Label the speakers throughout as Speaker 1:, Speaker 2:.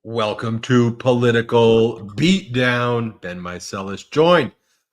Speaker 1: Welcome to Political Beatdown. Ben Meiselas, joined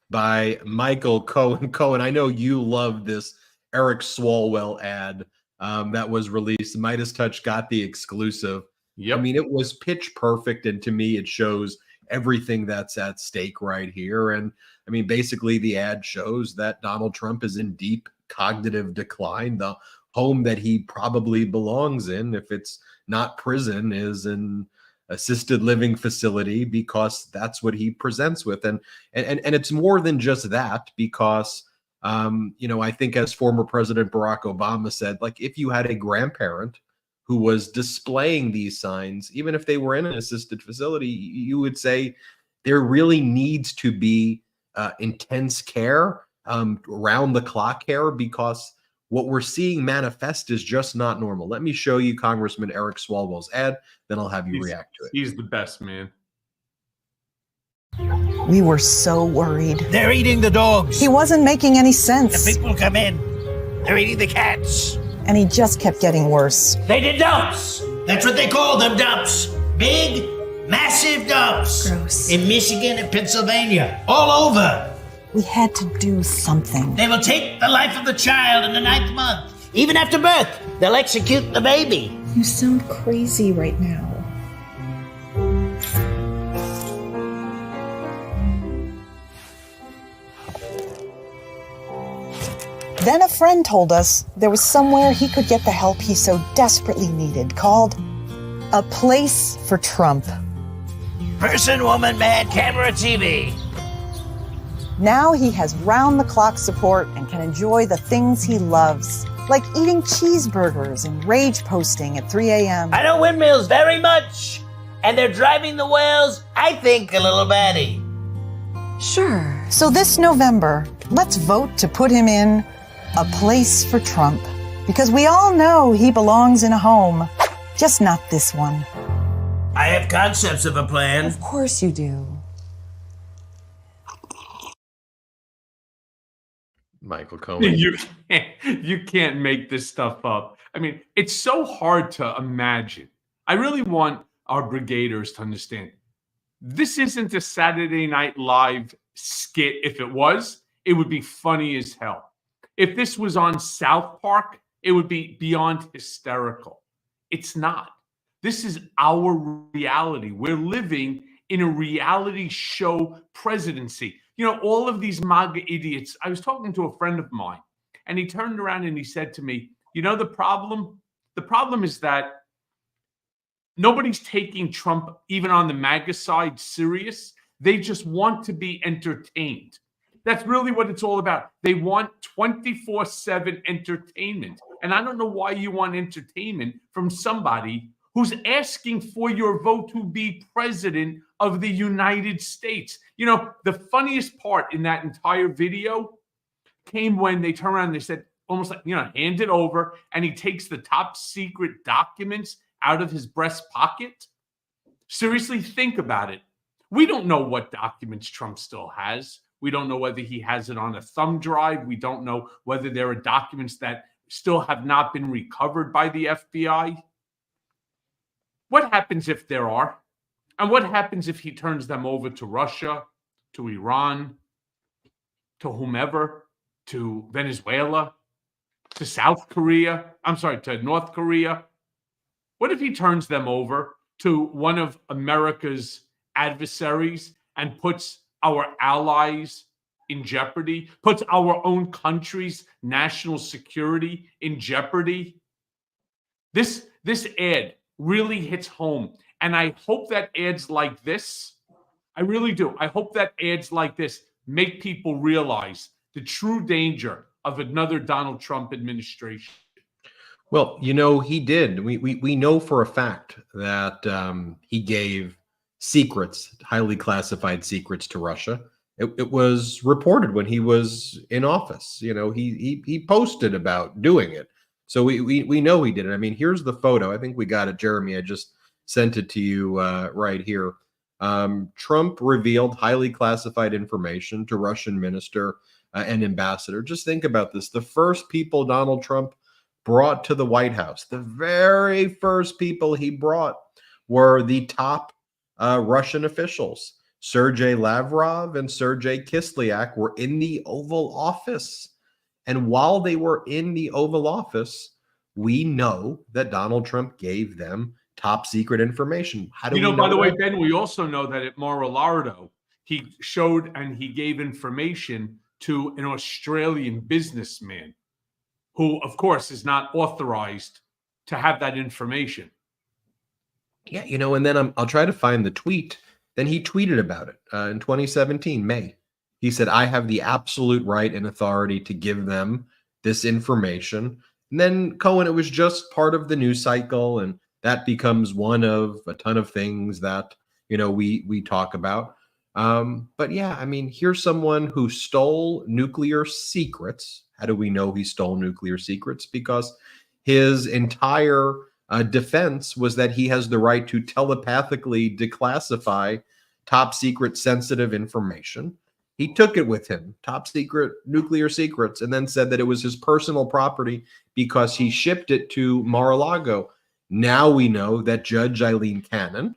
Speaker 1: by Michael Cohen. Cohen, I know you love this Eric Swalwell ad that was released. Midas Touch got the exclusive.
Speaker 2: Yep.
Speaker 1: I mean, it was pitch perfect, and to me, it shows everything that's at stake right here. And I mean, basically, the ad shows that Donald Trump is in deep cognitive decline. The home that he probably belongs in, if it's not prison, is in assisted living facility, because that's what he presents with. And it's more than just that, because I think, as former President Barack Obama said, like, if you had a grandparent who was displaying these signs, even if they were in an assisted facility, you would say there really needs to be intense care, round the clock care, because what we're seeing manifest is just not normal. Let me show you Congressman Eric Swalwell's ad, then I'll have you react to it.
Speaker 2: He's the best, man.
Speaker 3: We were so worried.
Speaker 4: They're eating the dogs.
Speaker 3: He wasn't making any sense.
Speaker 4: The people come in. They're eating the cats.
Speaker 3: And he just kept getting worse.
Speaker 4: They did dumps. That's what they call them, dumps. Big, massive dumps.
Speaker 3: Gross.
Speaker 4: In Michigan and Pennsylvania. All over.
Speaker 3: We had to do something.
Speaker 4: They will take the life of the child in the 9th month. Even after birth, they'll execute the baby.
Speaker 3: You sound crazy right now. Then a friend told us there was somewhere he could get the help he so desperately needed, called A Place for Trump.
Speaker 4: Person, woman, man, camera, TV.
Speaker 3: Now he has round-the-clock support and can enjoy the things he loves, like eating cheeseburgers and rage posting at 3 a.m.
Speaker 4: I know windmills very much. And they're driving the whales, I think, a little batty.
Speaker 3: Sure. So this November, let's vote to put him in A Place for Trump. Because we all know he belongs in a home, just not this one.
Speaker 4: I have concepts of a plan.
Speaker 3: Of course you do.
Speaker 1: Michael Cohen.
Speaker 2: You can't make this stuff up. I mean, it's so hard to imagine. I really want our brigaders to understand. This isn't a Saturday Night Live skit. If it was, it would be funny as hell. If this was on South Park, it would be beyond hysterical. It's not. This is our reality. We're living in a reality show presidency. You know, all of these MAGA idiots. I was talking to a friend of mine, and he turned around and he said to me, you know, the problem is that nobody's taking Trump, even on the MAGA side, serious. They just want to be entertained. That's really what it's all about. They want 24/7 entertainment. And I don't know why you want entertainment from somebody who's asking for your vote to be president of the United States. You know, the funniest part in that entire video came when they turned around and they said, almost like, you know, hand it over, and he takes the top secret documents out of his breast pocket. Seriously, think about it. We don't know what documents Trump still has. We don't know whether he has it on a thumb drive. We don't know whether there are documents that still have not been recovered by the FBI. What happens if there are? And what happens if he turns them over to Russia, to Iran, to whomever, to Venezuela, to South Korea? I'm sorry, to North Korea? What if he turns them over to one of America's adversaries and puts our allies in jeopardy, puts our own country's national security in jeopardy? This ad really hits home. And I hope that ads like this, I really do. I hope that ads like this make people realize the true danger of another Donald Trump administration.
Speaker 1: Well, you know, he did. We know for a fact that he gave secrets, highly classified secrets, to Russia. It was reported when he was in office. You know, he posted about doing it. So we know he did it. I mean, here's the photo. I think we got it, Jeremy. I just sent it to you right here. Trump revealed highly classified information to Russian minister and ambassador. Just think about this. The first people Donald Trump brought to the White House, the very first people he brought, were the top Russian officials. Sergei Lavrov and Sergei Kislyak were in the Oval Office. And while they were in the Oval Office, we know that Donald Trump gave them top secret information. How do we know
Speaker 2: by the way,
Speaker 1: that?
Speaker 2: Ben, we also know that at Mar-a-Lago, he showed and he gave information to an Australian businessman who, of course, is not authorized to have that information.
Speaker 1: Yeah, and then I'll try to find the tweet. Then he tweeted about it in 2017, May. He said, I have the absolute right and authority to give them this information. And then, Cohen, it was just part of the news cycle, and that becomes one of a ton of things that, we talk about. But yeah, I mean, here's someone who stole nuclear secrets. How do we know he stole nuclear secrets? Because his entire defense was that he has the right to telepathically declassify top secret sensitive information. He took it with him, top secret nuclear secrets, and then said that it was his personal property because he shipped it to Mar-a-Lago. Now we know that Judge Eileen Cannon,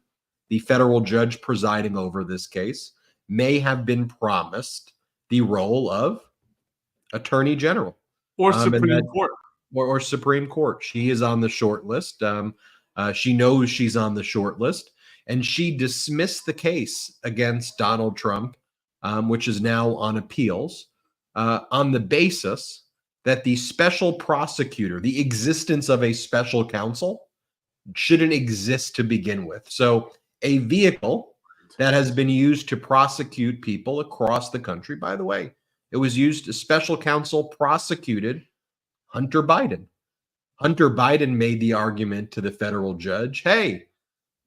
Speaker 1: the federal judge presiding over this case, may have been promised the role of Attorney General.
Speaker 2: Or Supreme Court.
Speaker 1: Or Supreme Court. She is on the short list. She knows she's on the short list, and she dismissed the case against Donald Trump, which is now on appeals, on the basis that the special prosecutor, the existence of a special counsel, shouldn't exist to begin with. So a vehicle that has been used to prosecute people across the country, by the way, it was used, a special counsel prosecuted Hunter Biden. Hunter Biden made the argument to the federal judge, hey,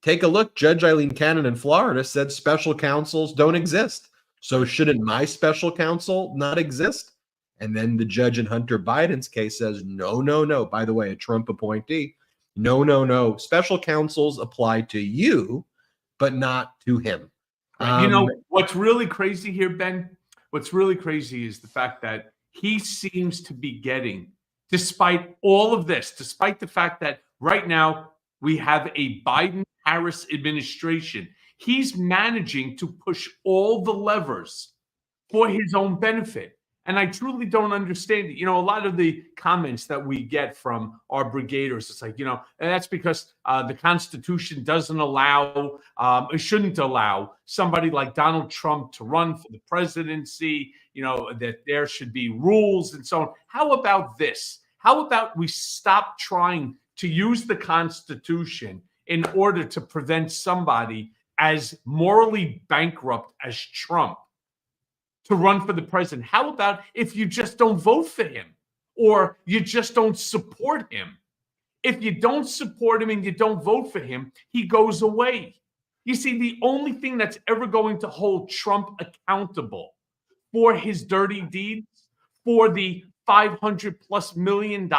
Speaker 1: take a look. Judge Eileen Cannon in Florida said special counsels don't exist. So shouldn't my special counsel not exist? And then the judge in Hunter Biden's case says, no, no, no. By the way, a Trump appointee, no, no, no. Special counsels apply to you, but not to him.
Speaker 2: What's really crazy here, Ben? What's really crazy is the fact that he seems to be getting, despite all of this, despite the fact that right now we have a Biden-Harris administration, he's managing to push all the levers for his own benefit. And I truly don't understand it. A lot of the comments that we get from our brigaders, it's like, that's because the Constitution doesn't allow, it shouldn't allow somebody like Donald Trump to run for the presidency, that there should be rules and so on. How about this? How about we stop trying to use the Constitution in order to prevent somebody as morally bankrupt as Trump to run for the president? How about if you just don't vote for him or you just don't support him? If you don't support him and you don't vote for him, he goes away. You see, the only thing that's ever going to hold Trump accountable for his dirty deeds, for the $500+ million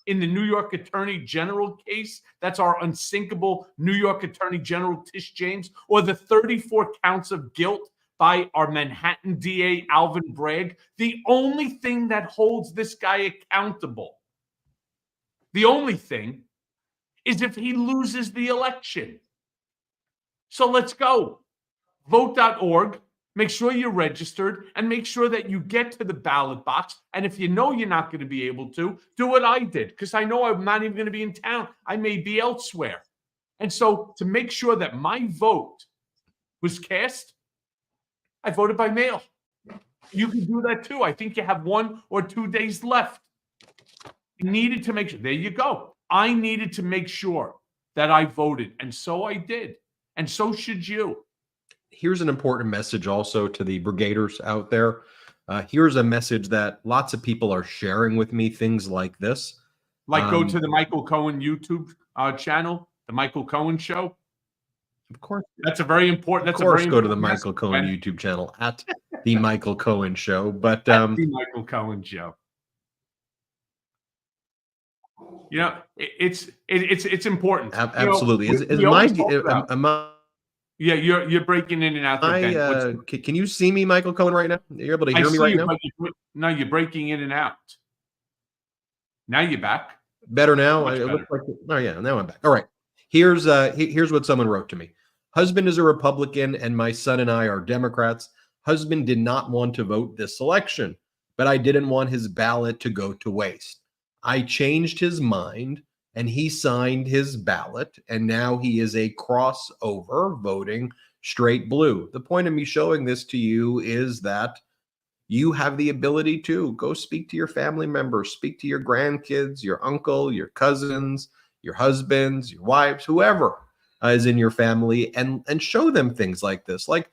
Speaker 2: in the New York Attorney General case, that's our unsinkable New York Attorney General Tish James, or the 34 counts of guilt by our Manhattan DA Alvin Bragg, the only thing that holds this guy accountable, the only thing, is if he loses the election. So let's go. Vote.org. Make sure you're registered and make sure that you get to the ballot box. And if you know you're not going to be able to, do what I did, because I know I'm not even going to be in town. I may be elsewhere. And so to make sure that my vote was cast, I voted by mail. You can do that too. I think you have 1 or 2 days left. You needed to make sure. There you go. I needed to make sure that I voted. And so I did. And so should you.
Speaker 1: Here's an important message also to the brigaders out there. Here's a message that lots of people are sharing with me, things like this.
Speaker 2: Like go to the Michael Cohen YouTube channel, the Michael Cohen Show.
Speaker 1: Of course.
Speaker 2: That's a very important.
Speaker 1: Of course, go to the Michael Cohen YouTube channel at the Michael Cohen Show. But
Speaker 2: the Michael Cohen Show. It's important.
Speaker 1: Absolutely.
Speaker 2: Yeah, you're breaking in and out.
Speaker 1: Can you see me, Michael Cohen, right now? You're able to hear me right now?
Speaker 2: No, you're breaking in and out. Now you're back.
Speaker 1: Better now? It looks like, oh, yeah, now I'm back. All right. Here's what someone wrote to me. Husband is a Republican and my son and I are Democrats. Husband did not want to vote this election, but I didn't want his ballot to go to waste. I changed his mind and he signed his ballot, and now he is a crossover voting straight blue. The point of me showing this to you is that you have the ability to go speak to your family members, speak to your grandkids, your uncle, your cousins, your husbands, your wives, whoever is in your family, and show them things like this. Like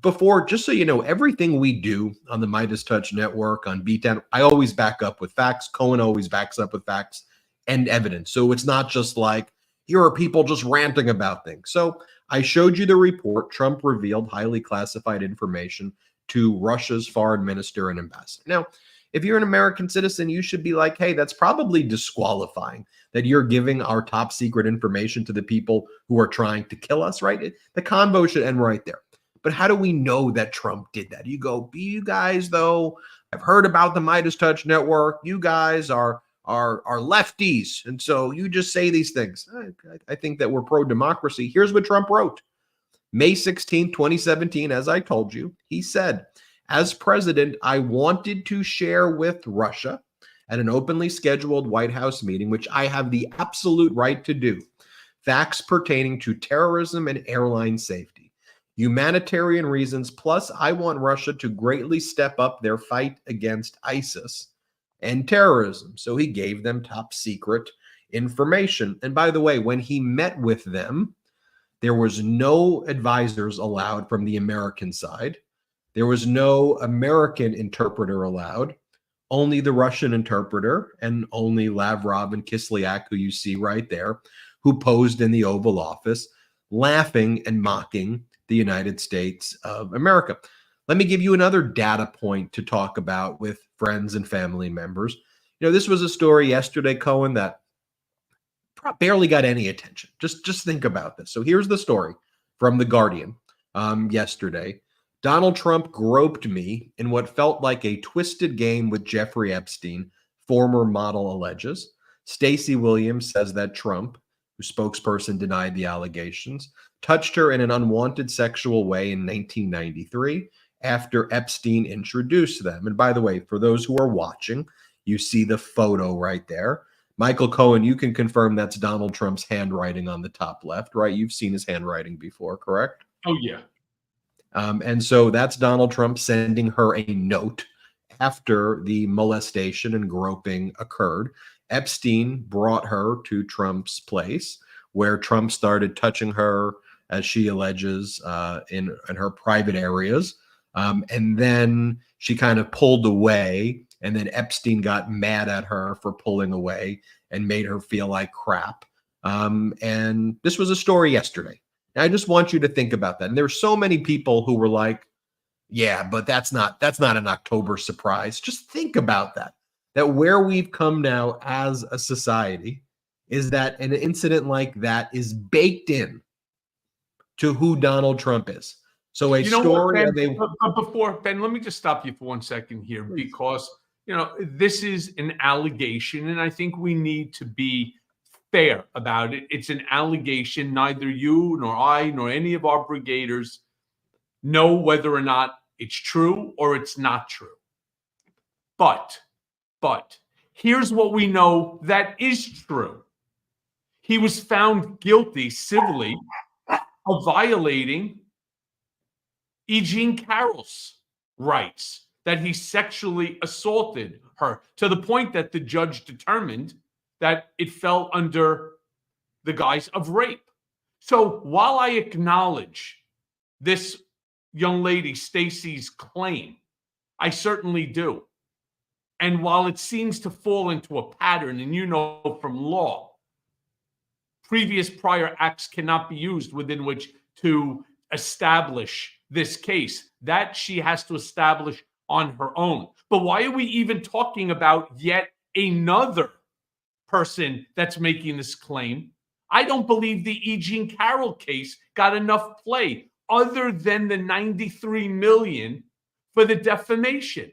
Speaker 1: before, just so you know, everything we do on the Midas Touch Network, on Beatdown, I always back up with facts. Cohen always backs up with facts and evidence. So it's not just like, here are people just ranting about things. So I showed you the report. Trump revealed highly classified information to Russia's foreign minister and ambassador. Now, if you're an American citizen, you should be like, hey, that's probably disqualifying that you're giving our top secret information to the people who are trying to kill us, right? The convo should end right there. But how do we know that Trump did that? You go, you guys, though, I've heard about the Midas Touch Network. You guys are lefties. And so you just say these things. I think that we're pro-democracy. Here's what Trump wrote. May 16, 2017, as I told you, he said, as president, I wanted to share with Russia at an openly scheduled White House meeting, which I have the absolute right to do, facts pertaining to terrorism and airline safety, humanitarian reasons, plus I want Russia to greatly step up their fight against ISIS and terrorism. So he gave them top secret information. And by the way, when he met with them, there was no advisors allowed from the American side. There was no American interpreter allowed, only the Russian interpreter and only Lavrov and Kislyak, who you see right there, who posed in the Oval Office, laughing and mocking the United States of America. Let me give you another data point to talk about with friends and family members. You know, this was a story yesterday, Cohen, that barely got any attention. Just think about this. So here's the story from The Guardian yesterday. Donald Trump groped me in what felt like a twisted game with Jeffrey Epstein, former model alleges. Stacey Williams says that Trump, whose spokesperson denied the allegations, touched her in an unwanted sexual way in 1993 after Epstein introduced them. And by the way, for those who are watching, you see the photo right there. Michael Cohen, you can confirm that's Donald Trump's handwriting on the top left, right? You've seen his handwriting before, correct?
Speaker 2: Oh, yeah.
Speaker 1: And so that's Donald Trump sending her a note after the molestation and groping occurred. Epstein brought her to Trump's place, where Trump started touching her, as she alleges, in her private areas. And then she kind of pulled away, and then Epstein got mad at her for pulling away and made her feel like crap. And this was a story yesterday. And I just want you to think about that. And there were so many people who were like, yeah, but that's not an October surprise. Just think about that. That where we've come now as a society is that an incident like that is baked in to who Donald Trump is. So story
Speaker 2: what, Ben, but before, Ben, let me just stop you for 1 second here, because this is an allegation, and I think we need to be fair about it. It's an allegation. Neither you nor I nor any of our brigaders know whether or not it's true or it's not true. But here's what we know that is true. He was found guilty civilly of violating E. Jean Carroll's rights, that he sexually assaulted her, to the point that the judge determined that it fell under the guise of rape. So while I acknowledge this young lady, Stacey's claim, I certainly do. And while it seems to fall into a pattern, and from law, previous prior acts cannot be used within which to establish this case, that she has to establish on her own. But why are we even talking about yet another person that's making this claim? I don't believe the E. Jean Carroll case got enough play other than the $93 million for the defamation.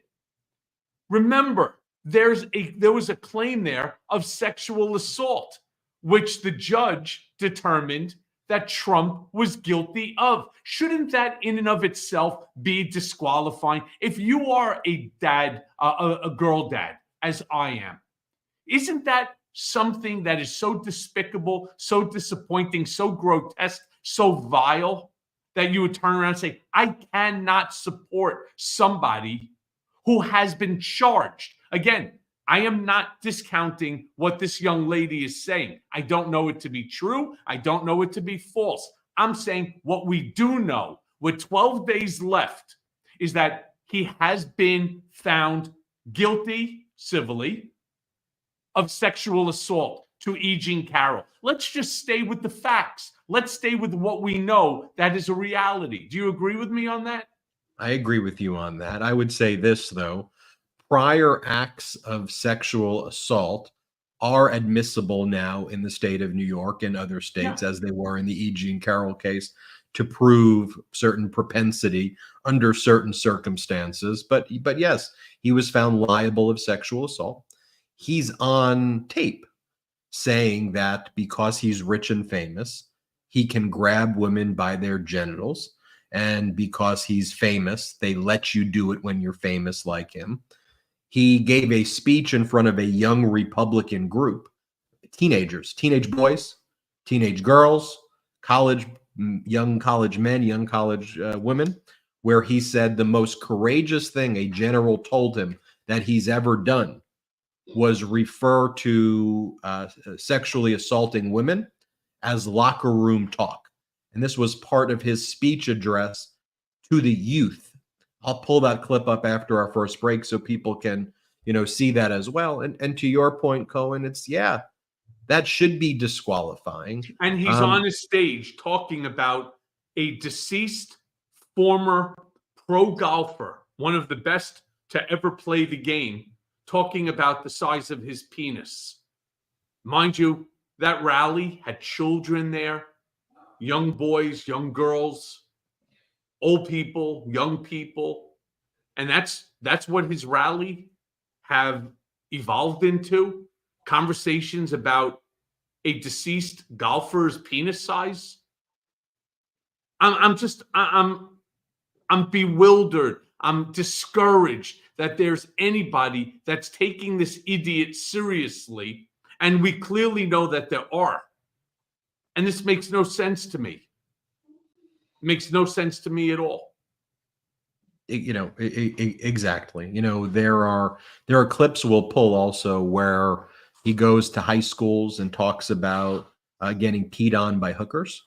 Speaker 2: Remember, there was a claim there of sexual assault. which the judge determined that Trump was guilty of. Shouldn't that in and of itself be disqualifying? If you are a dad, a girl dad, as I am, isn't that something that is so despicable, so disappointing, so grotesque, so vile that you would turn around and say, I cannot support somebody who has been charged? Again, I am not discounting what this young lady is saying. I don't know it to be true. I don't know it to be false. I'm saying what we do know with 12 days left is that he has been found guilty civilly of sexual assault to E. Jean Carroll. Let's just stay with the facts. Let's stay with what we know that is a reality. Do you agree with me on that?
Speaker 1: I agree with you on that. I would say this, though. Prior acts of sexual assault are admissible now in the state of New York and other states, as they were in the E. Jean Carroll case, to prove certain propensity under certain circumstances. But yes, he was found liable of sexual assault. He's on tape saying that because he's rich and famous, he can grab women by their genitals. And because he's famous, they let you do it when you're famous like him. He gave a speech in front of a young Republican group, teenagers, teenage boys, teenage girls, young college men, young college women, where he said the most courageous thing a general told him that he's ever done was refer to sexually assaulting women as locker room talk. And this was part of his speech address to the youth. I'll pull that clip up after our first break so people can, see that as well. And to your point, Cohen, that should be disqualifying.
Speaker 2: And he's on a stage talking about a deceased former pro golfer, one of the best to ever play the game, talking about the size of his penis. Mind you, that rally had children there, young boys, young girls, old people, young people. And that's what his rally have evolved into. Conversations about a deceased golfer's penis size. I'm bewildered. I'm discouraged that there's anybody that's taking this idiot seriously. And we clearly know that there are. And this makes no sense to me. Makes no sense to me at all.
Speaker 1: Exactly. There are clips we'll pull also where he goes to high schools and talks about getting peed on by hookers.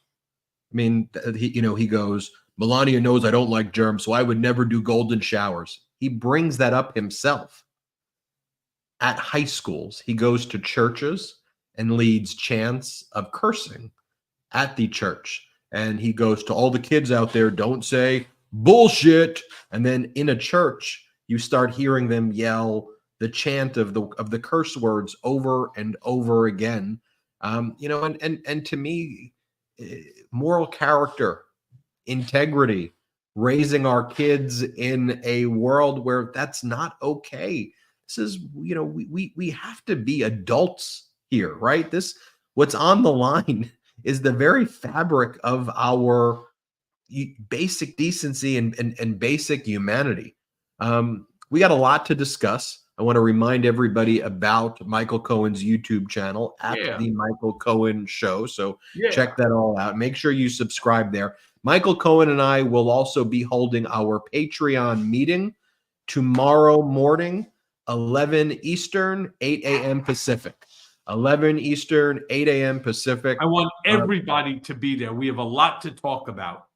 Speaker 1: I mean, he goes, Melania knows I don't like germs, so I would never do golden showers. He brings that up himself. At high schools, he goes to churches and leads chants of cursing at the church. And he goes to all the kids out there, don't say bullshit. And then in a church, you start hearing them yell the chant of the curse words over and over again. And to me, moral character, integrity, raising our kids in a world where that's not okay. This is, we have to be adults here, right? What's on the line is the very fabric of our basic decency and basic humanity. We got a lot to discuss. I want to remind everybody about Michael Cohen's YouTube channel at The Michael Cohen Show. So check that all out. Make sure you subscribe there. Michael Cohen and I will also be holding our Patreon meeting tomorrow morning, 11 Eastern, 8 a.m. Pacific. 11 Eastern, 8 a.m. Pacific.
Speaker 2: I want everybody to be there. We have a lot to talk about.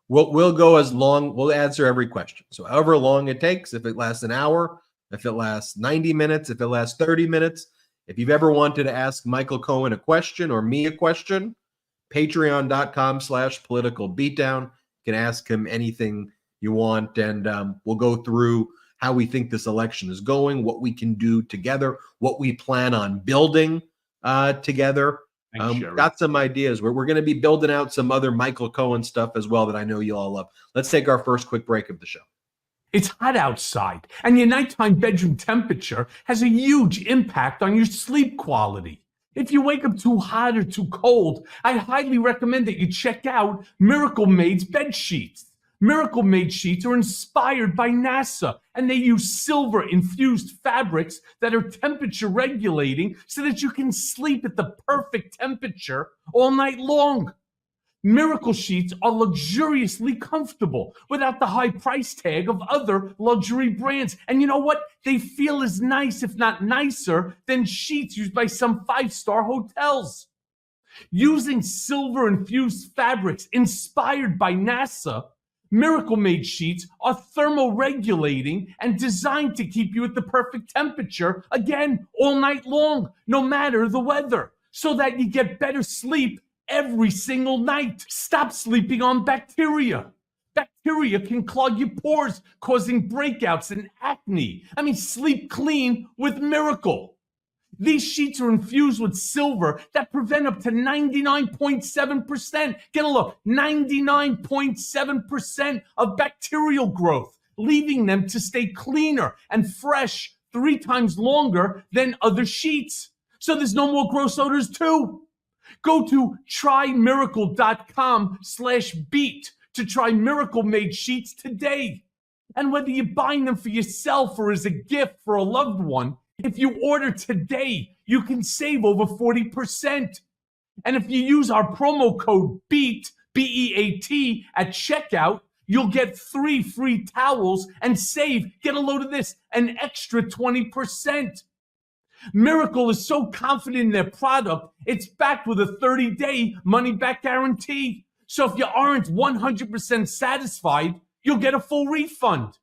Speaker 1: We'll go as long. We'll answer every question. So however long it takes, if it lasts an hour, if it lasts 90 minutes, if it lasts 30 minutes, if you've ever wanted to ask Michael Cohen a question or me a question, patreon.com/political beatdown. You can ask him anything you want. And we'll go through how we think this election is going, what we can do together, what we plan on building together. Got some ideas. We're going to be building out some other Michael Cohen stuff as well that I know you all love. Let's take our first quick break of the show.
Speaker 2: It's hot outside, and your nighttime bedroom temperature has a huge impact on your sleep quality. If you wake up too hot or too cold, I highly recommend that you check out Miracle Made's bed sheets. Miracle Made sheets are inspired by NASA, and they use silver-infused fabrics that are temperature regulating so that you can sleep at the perfect temperature all night long. Miracle sheets are luxuriously comfortable without the high price tag of other luxury brands. And you know what? They feel as nice, if not nicer, than sheets used by some five-star hotels. Using silver-infused fabrics inspired by NASA, Miracle Made sheets are thermoregulating and designed to keep you at the perfect temperature, again, all night long, no matter the weather, so that you get better sleep every single night. Stop sleeping on bacteria. Bacteria can clog your pores, causing breakouts and acne. Sleep clean with Miracle. These sheets are infused with silver that prevent up to 99.7%, get a look, 99.7% of bacterial growth, leaving them to stay cleaner and fresh 3 times longer than other sheets. So there's no more gross odors too. Go to trymiracle.com/beat to try Miracle Made sheets today. And whether you're buying them for yourself or as a gift for a loved one, if you order today, you can save over 40%. And if you use our promo code BEAT, B-E-A-T, at checkout, you'll get 3 free towels and save, get a load of this, an extra 20%. Miracle is so confident in their product, it's backed with a 30-day money-back guarantee. So if you aren't 100% satisfied, you'll get a full refund.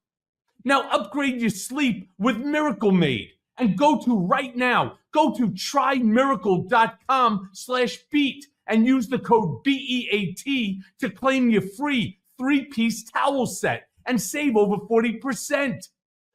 Speaker 2: Now upgrade your sleep with Miracle Made. And go to trymiracle.com/beat and use the code BEAT to claim your free 3-piece towel set and save over 40%.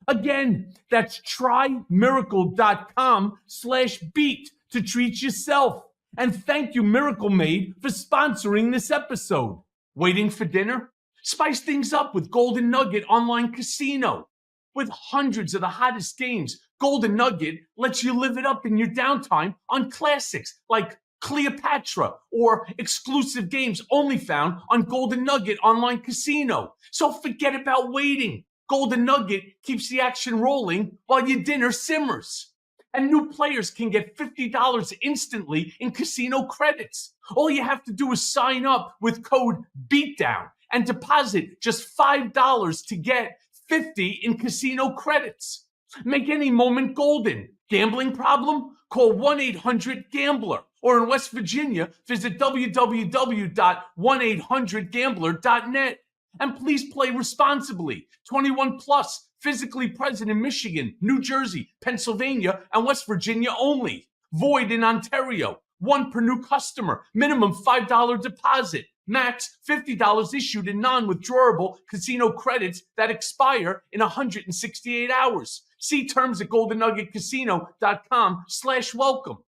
Speaker 2: Again, that's trymiracle.com/beat to treat yourself. And thank you, Miracle Made, for sponsoring this episode. Waiting for dinner? Spice things up with Golden Nugget Online Casino. With hundreds of the hottest games, Golden Nugget lets you live it up in your downtime on classics like Cleopatra or exclusive games only found on Golden Nugget Online Casino. So forget about waiting. Golden Nugget keeps the action rolling while your dinner simmers. And new players can get $50 instantly in casino credits. All you have to do is sign up with code BEATDOWN and deposit just $5 to get 50 in casino credits. Make any moment golden. Gambling problem? Call 1-800-GAMBLER. Or in West Virginia, visit www.1800gambler.net. And please play responsibly. 21 plus, physically present in Michigan, New Jersey, Pennsylvania, and West Virginia only. Void in Ontario. 1 per new customer. Minimum $5 deposit. Max $50 issued in non-withdrawable casino credits that expire in 168 hours. See terms at goldennuggetcasino.com/welcome.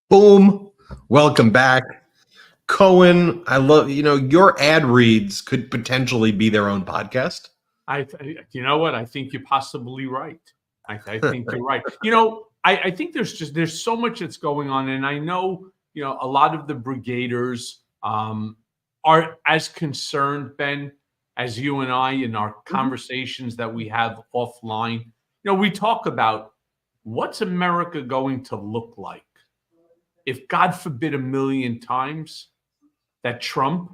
Speaker 1: Boom. Welcome back. Cohen, I love, your ad reads could potentially be their own podcast.
Speaker 2: You know what? I think you're possibly right. I think you're right. I think there's so much that's going on. And I know, a lot of the brigaders are as concerned, Ben, as you and I in our conversations that we have offline. We talk about what's America going to look like if, God forbid, 1,000,000 times that Trump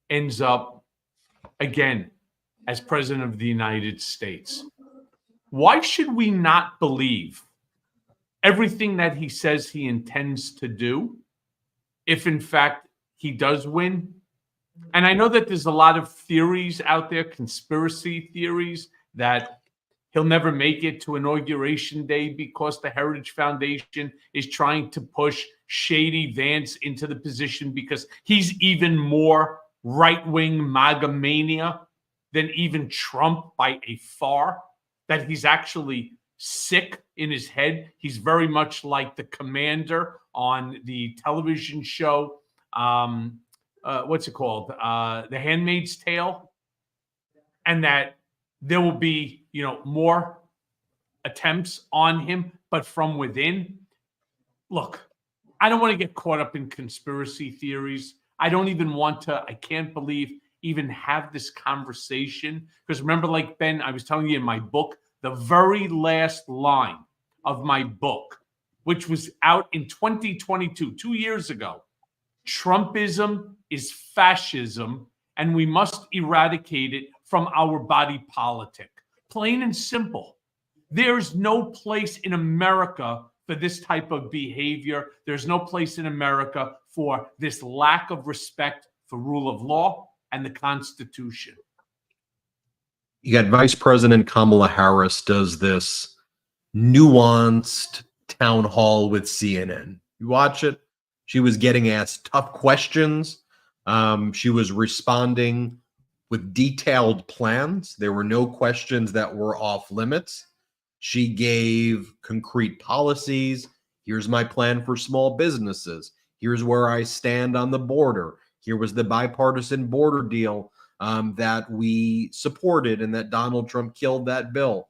Speaker 2: ends up again as president of the United States. Why should we not believe everything that he says he intends to do if, in fact, he does win? And I know that there's a lot of theories out there, conspiracy theories, that he'll never make it to Inauguration Day because the Heritage Foundation is trying to push Shady Vance into the position because he's even more right-wing MAGA mania than even Trump by a far, that he's actually sick in his head. He's very much like the commander on the television show, what's it called? The Handmaid's Tale. And that there will be, more attempts on him, but from within. look, I don't want to get caught up in conspiracy theories. I don't even want to, I can't believe, even have this conversation. Because remember, like Ben, I was telling you in my book, the very last line of my book, which was out in 2022, 2 years ago, Trumpism is fascism, and we must eradicate it from our body politic. Plain and simple. There's no place in America for this type of behavior. There's no place in America for this lack of respect for rule of law and the Constitution.
Speaker 1: You got Vice President Kamala Harris does this nuanced town hall with CNN. You watch it. She was getting asked tough questions. She was responding with detailed plans. There were no questions that were off limits. She gave concrete policies. Here's my plan for small businesses. Here's where I stand on the border. Here was the bipartisan border deal that we supported and that Donald Trump killed that bill.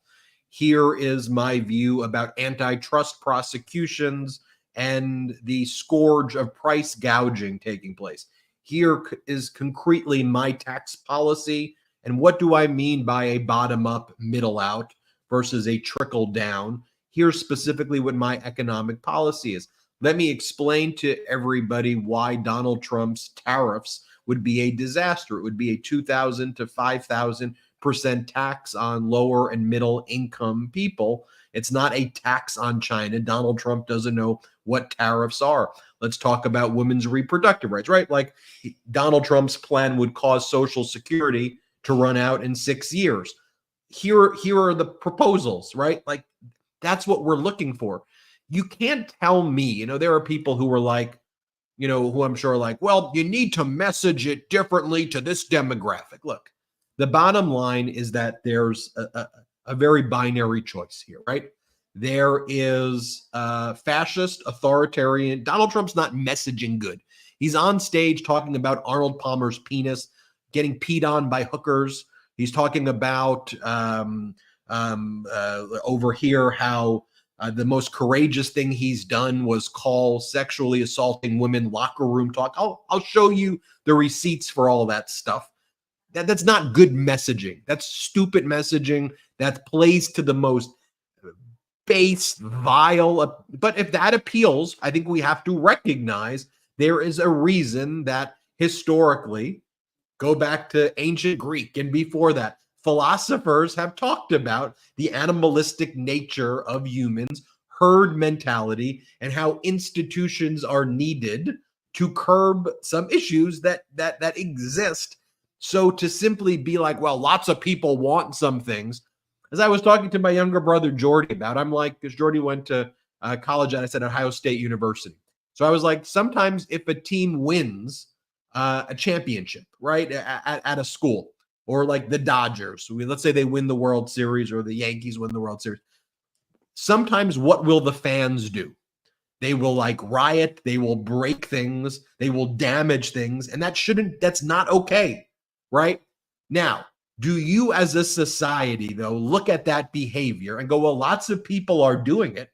Speaker 1: Here is my view about antitrust prosecutions and the scourge of price gouging taking place. Here is concretely my tax policy. And what do I mean by a bottom-up, middle-out versus a trickle-down? Here's specifically what my economic policy is. Let me explain to everybody why Donald Trump's tariffs would be a disaster. It would be a 2,000 to 5,000% tax on lower and middle income people. It's not a tax on China. Donald Trump doesn't know what tariffs are. Let's talk about women's reproductive rights, right? Like Donald Trump's plan would cause Social Security to run out in 6 years. Here are the proposals, right? Like that's what we're looking for. You can't tell me, there are people who are like, who I'm sure are like, well, you need to message it differently to this demographic. Look, the bottom line is that there's a very binary choice here, right? There is fascist, authoritarian. Donald Trump's not messaging good. He's on stage talking about Arnold Palmer's penis getting peed on by hookers. He's talking about over here how the most courageous thing he's done was call sexually assaulting women locker room talk. I'll show you the receipts for all that stuff. That's not good messaging. That's stupid messaging that plays to the most base, vile. But if that appeals, I think we have to recognize there is a reason that historically, go back to ancient Greek and before that, philosophers have talked about the animalistic nature of humans, herd mentality, and how institutions are needed to curb some issues that exist. So to simply be like, well, lots of people want some things, as I was talking to my younger brother Jordy about, I'm like, because Jordy went to college at, I said, Ohio State University. So I was like, sometimes if a team wins a championship, right, at a school, or like the Dodgers, let's say they win the World Series or the Yankees win the World Series. Sometimes what will the fans do? They will like riot. They will break things. They will damage things. And that's not okay, right? Now, do you as a society, though, look at that behavior and go, well, lots of people are doing it.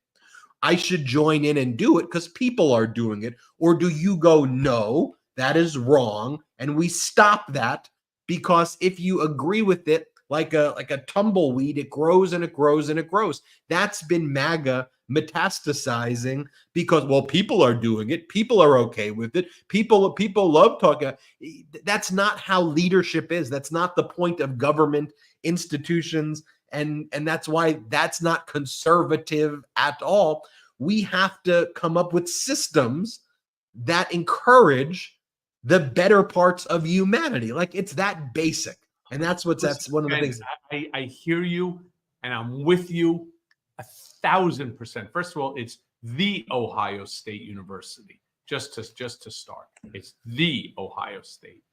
Speaker 1: I should join in and do it because people are doing it. Or do you go, no, that is wrong, and we stop that? Because if you agree with it like a tumbleweed, it grows and it grows and it grows. That's been MAGA metastasizing because, well, people are doing it. People are okay with it. People love talking. That's not how leadership is. That's not the point of government institutions. And that's why that's not conservative at all. We have to come up with systems that encourage the better parts of humanity. Like it's that basic. And that's one of the things.
Speaker 2: I hear you and I'm with you 1,000%. First of all, it's the Ohio State University. Just to start. It's the Ohio State.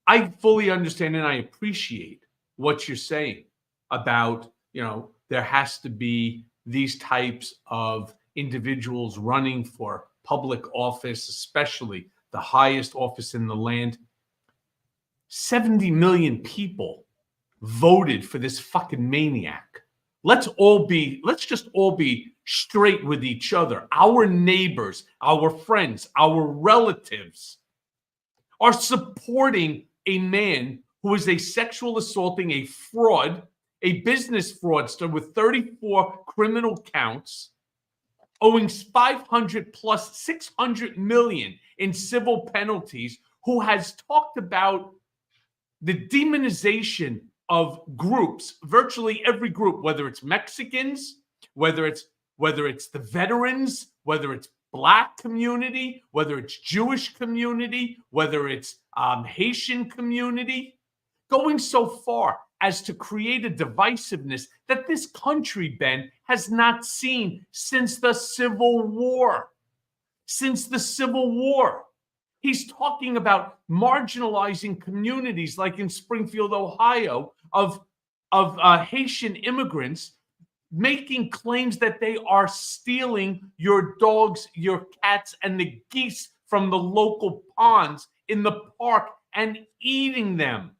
Speaker 2: I fully understand and I appreciate what you're saying about, there has to be these types of individuals running for public office, especially the highest office in the land. 70 million people voted for this fucking maniac. Let's just all be straight with each other. Our neighbors, our friends, our relatives are supporting a man who is a sexual assaulting, a fraud, a business fraudster with 34 criminal counts, owing 500 plus 600 million in civil penalties, who has talked about the demonization of groups, virtually every group, whether it's Mexicans, whether it's the veterans, whether it's Black community, whether it's Jewish community, whether it's Haitian community, going so far as to create a divisiveness that this country, Ben, has not seen since the Civil War. Since the Civil War. He's talking about marginalizing communities like in Springfield, Ohio, of Haitian immigrants, making claims that they are stealing your dogs, your cats, and the geese from the local ponds in the park and eating them.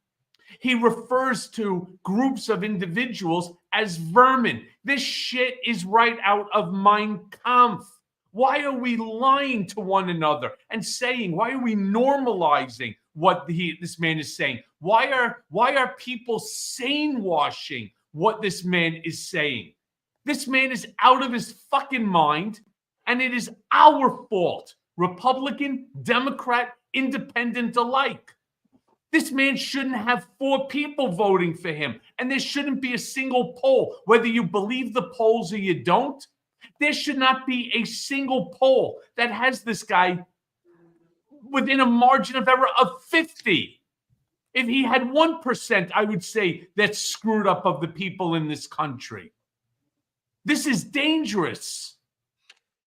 Speaker 2: He refers to groups of individuals as vermin. This shit is right out of Mein Kampf. Why are we lying to one another and saying, why are we normalizing what this man is saying? Why are people sane washing what this man is saying? This man is out of his fucking mind, and it is our fault, Republican, Democrat, Independent alike. This man shouldn't have 4 people voting for him, and there shouldn't be a single poll, whether you believe the polls or you don't. There should not be a single poll that has this guy within a margin of error of 50. If he had 1%, I would say that's screwed up of the people in this country. This is dangerous.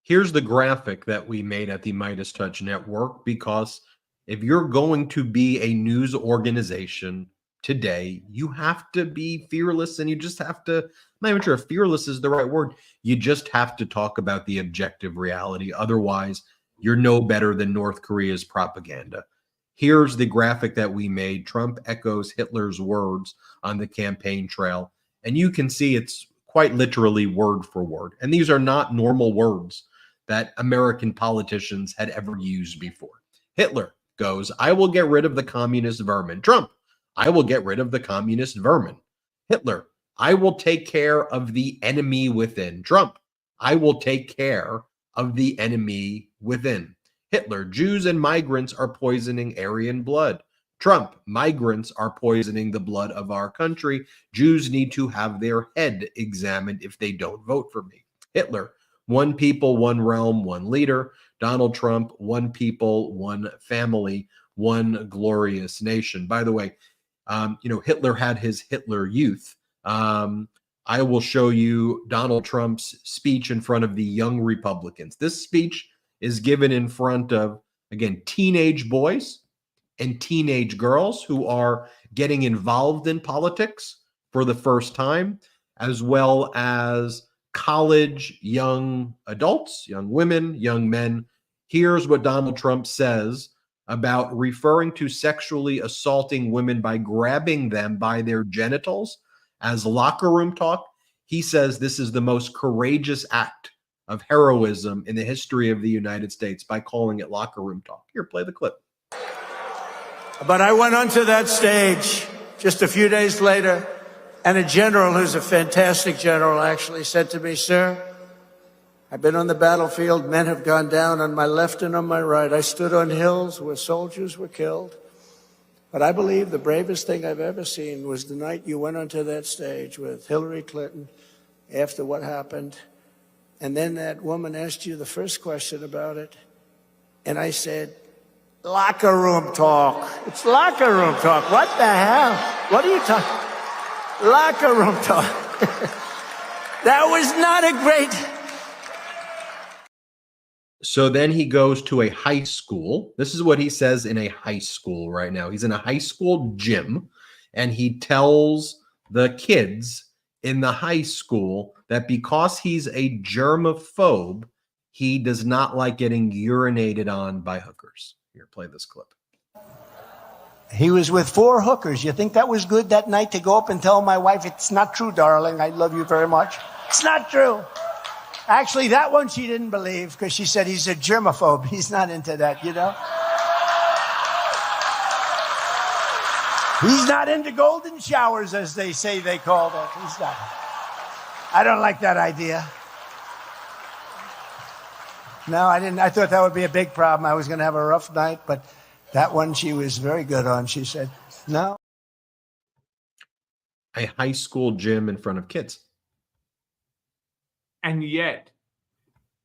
Speaker 1: Here's the graphic that we made at the Midas Touch Network, because if you're going to be a news organization today, you have to be fearless, and you just have to, I'm not even sure if fearless is the right word. You just have to talk about the objective reality. Otherwise, you're no better than North Korea's propaganda. Here's the graphic that we made. Trump echoes Hitler's words on the campaign trail, and you can see it's quite literally word for word. And these are not normal words that American politicians had ever used before. Hitler goes, "I will get rid of the communist vermin." Trump, "I will get rid of the communist vermin." Hitler, "I will take care of the enemy within." Trump, "I will take care of the enemy within." Hitler, "Jews and migrants are poisoning Aryan blood." Trump, "Migrants are poisoning the blood of our country. Jews need to have their head examined if they don't vote for me." Hitler, "One people, one realm, one leader." Donald Trump, "One people, one family, one glorious nation." By the way, Hitler had his Hitler Youth. I will show you Donald Trump's speech in front of the young Republicans. This speech is given in front of, again, teenage boys and teenage girls who are getting involved in politics for the first time, as well as college young adults, young women, young men. Here's what Donald Trump says about referring to sexually assaulting women by grabbing them by their genitals as locker room talk. He says this is the most courageous act of heroism in the history of the United States by calling it locker room talk. Here, play the clip.
Speaker 5: But I went onto that stage just a few days later, and a general, who's a fantastic general, actually said to me, "Sir, I've been on the battlefield. Men have gone down on my left and on my right. I stood on hills where soldiers were killed. But I believe the bravest thing I've ever seen was the night you went onto that stage with Hillary Clinton after what happened. And then that woman asked you the first question about it. And I said, locker room talk. It's locker room talk. What the hell? What are you talking? Locker room talk." That was not a great...
Speaker 1: So then he goes to a high school. This is what he says in a high school right now. He's in a high school gym, and he tells the kids in the high school that because he's a germaphobe, he does not like getting urinated on by hookers. Here, play this clip.
Speaker 5: He was with 4 hookers. You think that was good that night to go up and tell my wife, "It's not true, darling. I love you very much"? It's not true. Actually, that one she didn't believe because she said he's a germaphobe. He's not into that, you know? He's not into golden showers, as they say they call them. He's not. I don't like that idea. No, I didn't. I thought that would be a big problem. I was going to have a rough night, but that one she was very good on. She said, no.
Speaker 1: A high school gym in front of kids.
Speaker 2: And yet,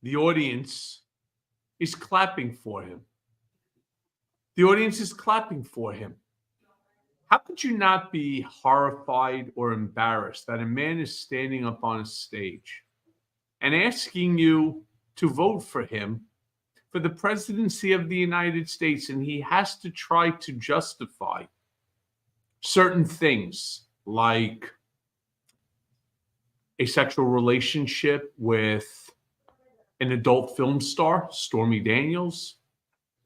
Speaker 2: the audience is clapping for him. The audience is clapping for him. How could you not be horrified or embarrassed that a man is standing up on a stage and asking you to vote for him for the presidency of the United States, and he has to try to justify certain things like a sexual relationship with an adult film star, Stormy Daniels,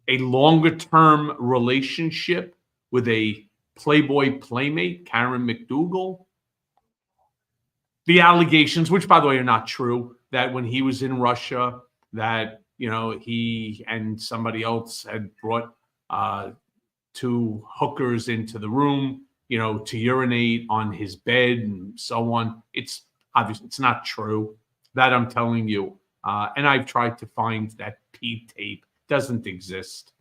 Speaker 2: a longer-term relationship with a Playboy playmate, Karen McDougal, the allegations, which by the way are not true, that when he was in Russia, that he and somebody else had brought two hookers into the room, to urinate on his bed and so on. It's obvious it's not true. That I'm telling you. And I've tried to find that P tape. Doesn't exist.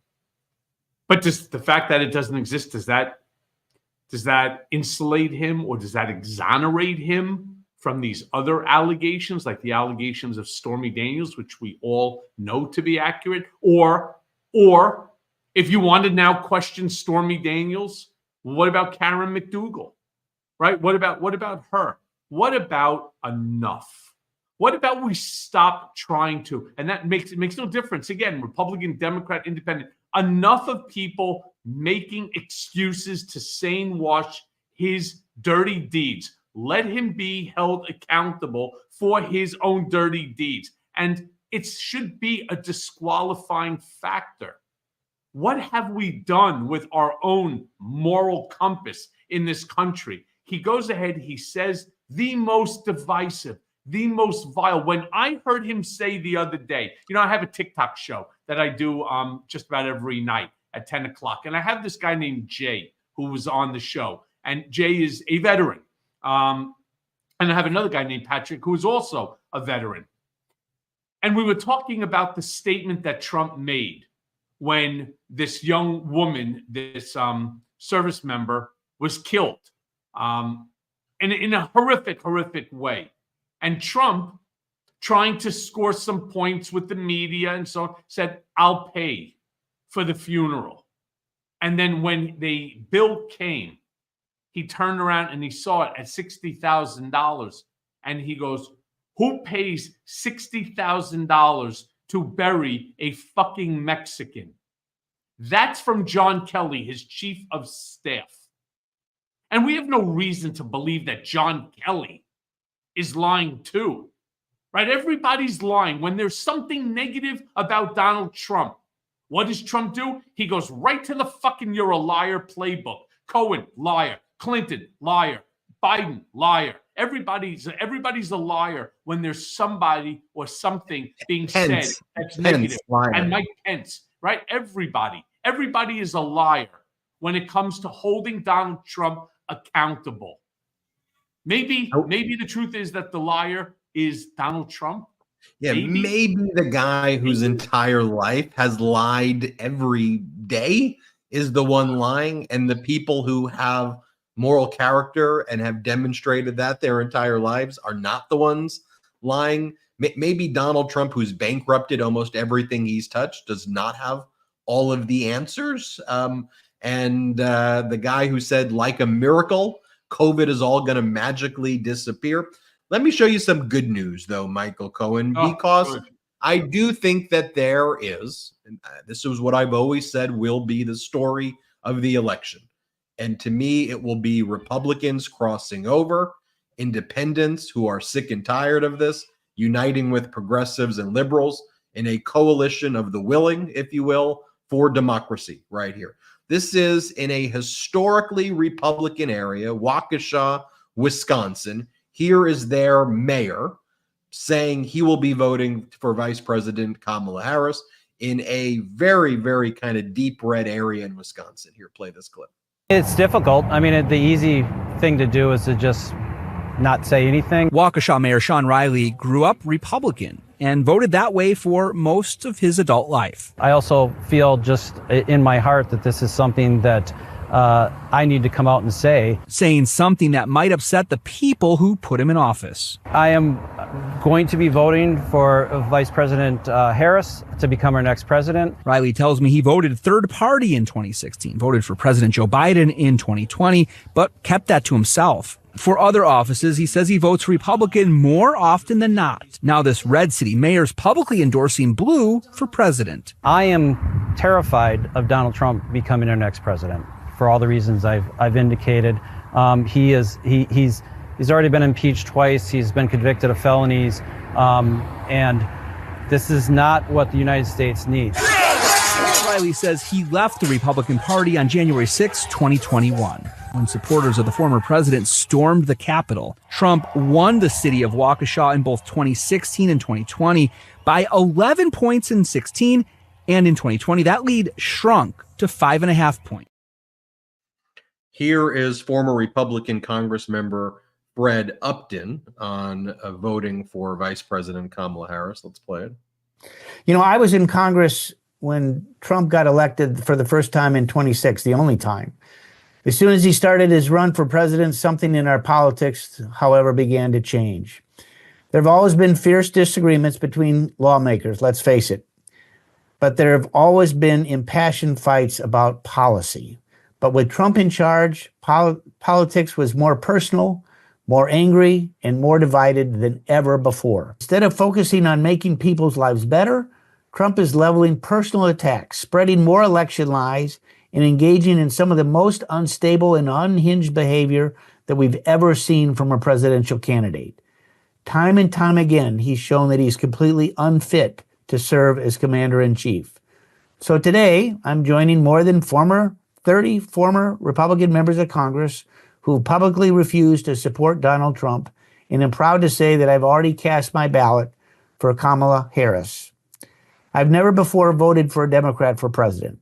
Speaker 2: But just the fact that it doesn't exist, does that insulate him, or does that exonerate him from these other allegations, like the allegations of Stormy Daniels, which we all know to be accurate? Or if you want to now question Stormy Daniels, what about Karen McDougal, right? What about her? What about enough? What about we stop trying to, and that makes no difference. Again, Republican, Democrat, Independent, enough of people making excuses to sane wash his dirty deeds. Let him be held accountable for his own dirty deeds. And it should be a disqualifying factor. What have we done with our own moral compass in this country? He goes ahead, he says the most divisive, the most vile. When I heard him say the other day, I have a TikTok show that I do just about every night at 10 o'clock. And I have this guy named Jay who was on the show. And Jay is a veteran. And I have another guy named Patrick who is also a veteran. And we were talking about the statement that Trump made when this young woman, this service member, was killed in a horrific, horrific way. And Trump, trying to score some points with the media and so on, said, I'll pay for the funeral. And then when the bill came, he turned around and he saw it at $60,000. And he goes, who pays $60,000 to bury a fucking Mexican? That's from John Kelly, his chief of staff. And we have no reason to believe that John Kelly is lying too, right? Everybody's lying. When there's something negative about Donald Trump, what does Trump do? He goes right to the fucking you're a liar playbook. Cohen, liar. Clinton, liar. Biden, liar. Everybody's a liar when there's somebody or something being said that's negative.
Speaker 1: Liar.
Speaker 2: And Mike Pence, right? Everybody is a liar when it comes to holding Donald Trump accountable. Maybe the truth is that the liar is Donald Trump.
Speaker 1: Yeah, maybe the guy whose entire life has lied every day is the one lying, and the people who have moral character and have demonstrated that their entire lives are not the ones lying. Maybe Donald Trump, who's bankrupted almost everything he's touched, does not have all of the answers. And the guy who said, like a miracle, COVID is all going to magically disappear. Let me show you some good news, though, Michael Cohen, because I do think that there is, and this is what I've always said will be the story of the election. And to me, it will be Republicans crossing over, independents who are sick and tired of this, uniting with progressives and liberals in a coalition of the willing, if you will, for democracy right here. This is in a historically Republican area, Waukesha, Wisconsin. Here is their mayor, saying he will be voting for Vice President Kamala Harris in a very, very kind of deep red area in Wisconsin. Here, play this clip.
Speaker 6: It's difficult. I mean, the easy thing to do is to just not say anything.
Speaker 7: Waukesha Mayor Sean Riley grew up Republican and voted that way for most of his adult life.
Speaker 6: I also feel just in my heart that this is something that I need to come out and say.
Speaker 7: Saying something that might upset the people who put him in office.
Speaker 6: I am going to be voting for Vice President Harris to become our next president.
Speaker 7: Riley tells me he voted third party in 2016, voted for President Joe Biden in 2020, but kept that to himself. For other offices, he says he votes Republican more often than not. Now this red city mayor's publicly endorsing blue for president.
Speaker 6: I am terrified of Donald Trump becoming our next president for all the reasons I've indicated. He's already been impeached twice. He's been convicted of felonies, and this is not what the United States needs.
Speaker 7: Riley says he left the Republican Party on January 6, 2021. When supporters of the former president stormed the Capitol. Trump won the city of Waukesha in both 2016 and 2020 by 11 points in 16, and in 2020, that lead shrunk to 5.5 points.
Speaker 1: Here is former Republican Congress member Fred Upton on voting for Vice President Kamala Harris. Let's play it.
Speaker 4: You know, I was in Congress when Trump got elected for the first time in 26, the only time. As soon as he started his run for president, something in our politics, however, began to change. There have always been fierce disagreements between lawmakers, let's face it. But there have always been impassioned fights about policy. But with Trump in charge, politics was more personal, more angry, and more divided than ever before. Instead of focusing on making people's lives better, Trump is leveling personal attacks, spreading more election lies, and engaging in some of the most unstable and unhinged behavior that we've ever seen from a presidential candidate. Time and time again, he's shown that he's completely unfit to serve as commander-in-chief. So today, I'm joining more than 30 former Republican members of Congress who publicly refused to support Donald Trump, and I'm proud to say that I've already cast my ballot for Kamala Harris. I've never before voted for a Democrat for president,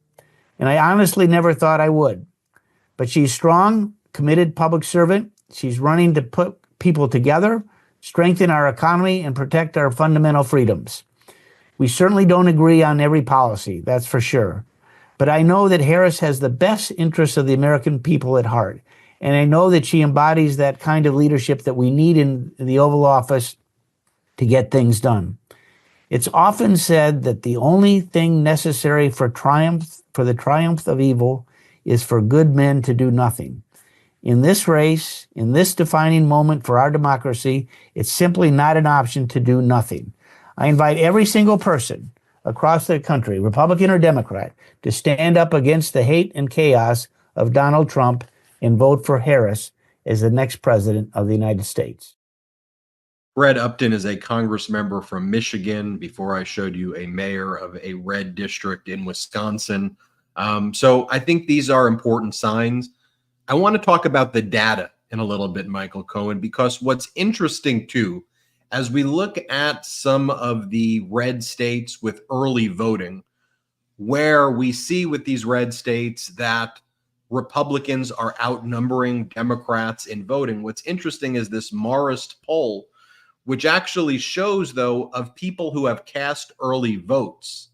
Speaker 4: and I honestly never thought I would. But she's strong, committed public servant. She's running to put people together, strengthen our economy, and protect our fundamental freedoms. We certainly don't agree on every policy, that's for sure. But I know that Harris has the best interests of the American people at heart. And I know that she embodies that kind of leadership that we need in the Oval Office to get things done. It's often said that the only thing necessary for the triumph of evil is for good men to do nothing. In this race, in this defining moment for our democracy, it's simply not an option to do nothing. I invite every single person across the country, Republican or Democrat, to stand up against the hate and chaos of Donald Trump and vote for Harris as the next president of the United States.
Speaker 1: Fred Upton is a Congress member from Michigan. Before I showed you a mayor of a red district in Wisconsin. So I think these are important signs. I want to talk about the data in a little bit, Michael Cohen, because what's interesting too, as we look at some of the red states with early voting, where we see with these red states that Republicans are outnumbering Democrats in voting. What's interesting is this Marist poll, which actually shows, though, of people who have cast early votes.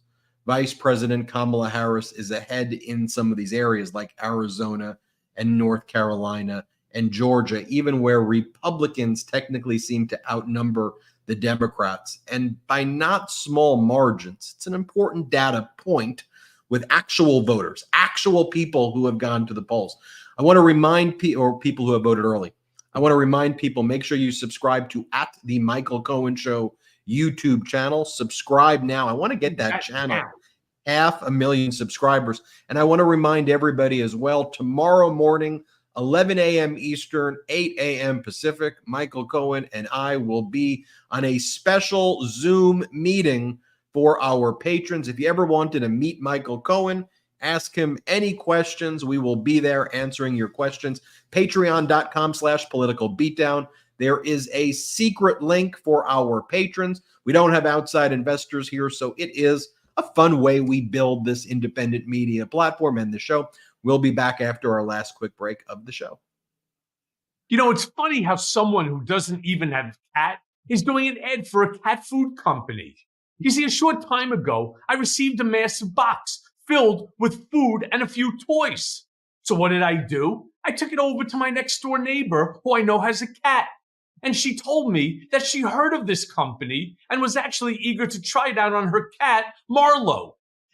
Speaker 1: Vice President Kamala Harris is ahead in some of these areas like Arizona and North Carolina and Georgia, even where Republicans technically seem to outnumber the Democrats, and by not small margins. It's an important data point with actual voters, actual people who have gone to the polls. I want to remind people who have voted early. I want to remind people, make sure you subscribe to @The Michael Cohen Show YouTube channel. Subscribe now. I want to get that channel 500,000 subscribers. And I want to remind everybody as well, tomorrow morning, 11 a.m. Eastern, 8 a.m. Pacific, Michael Cohen and I will be on a special Zoom meeting for our patrons. If you ever wanted to meet Michael Cohen, ask him any questions. We will be there answering your questions. Patreon.com/Political Beatdown. there is a secret link for our patrons. We don't have outside investors here, so it is a fun way we build this independent media platform and the show. We'll be back after our last quick break of the show.
Speaker 2: You know, it's funny how someone who doesn't even have a cat is doing an ad for a cat food company. You see, a short time ago, I received a massive box filled with food and a few toys. So what did I do? I took it over to my next door neighbor who I know has a cat. And she told me that she heard of this company and was actually eager to try it out on her cat, Marlo.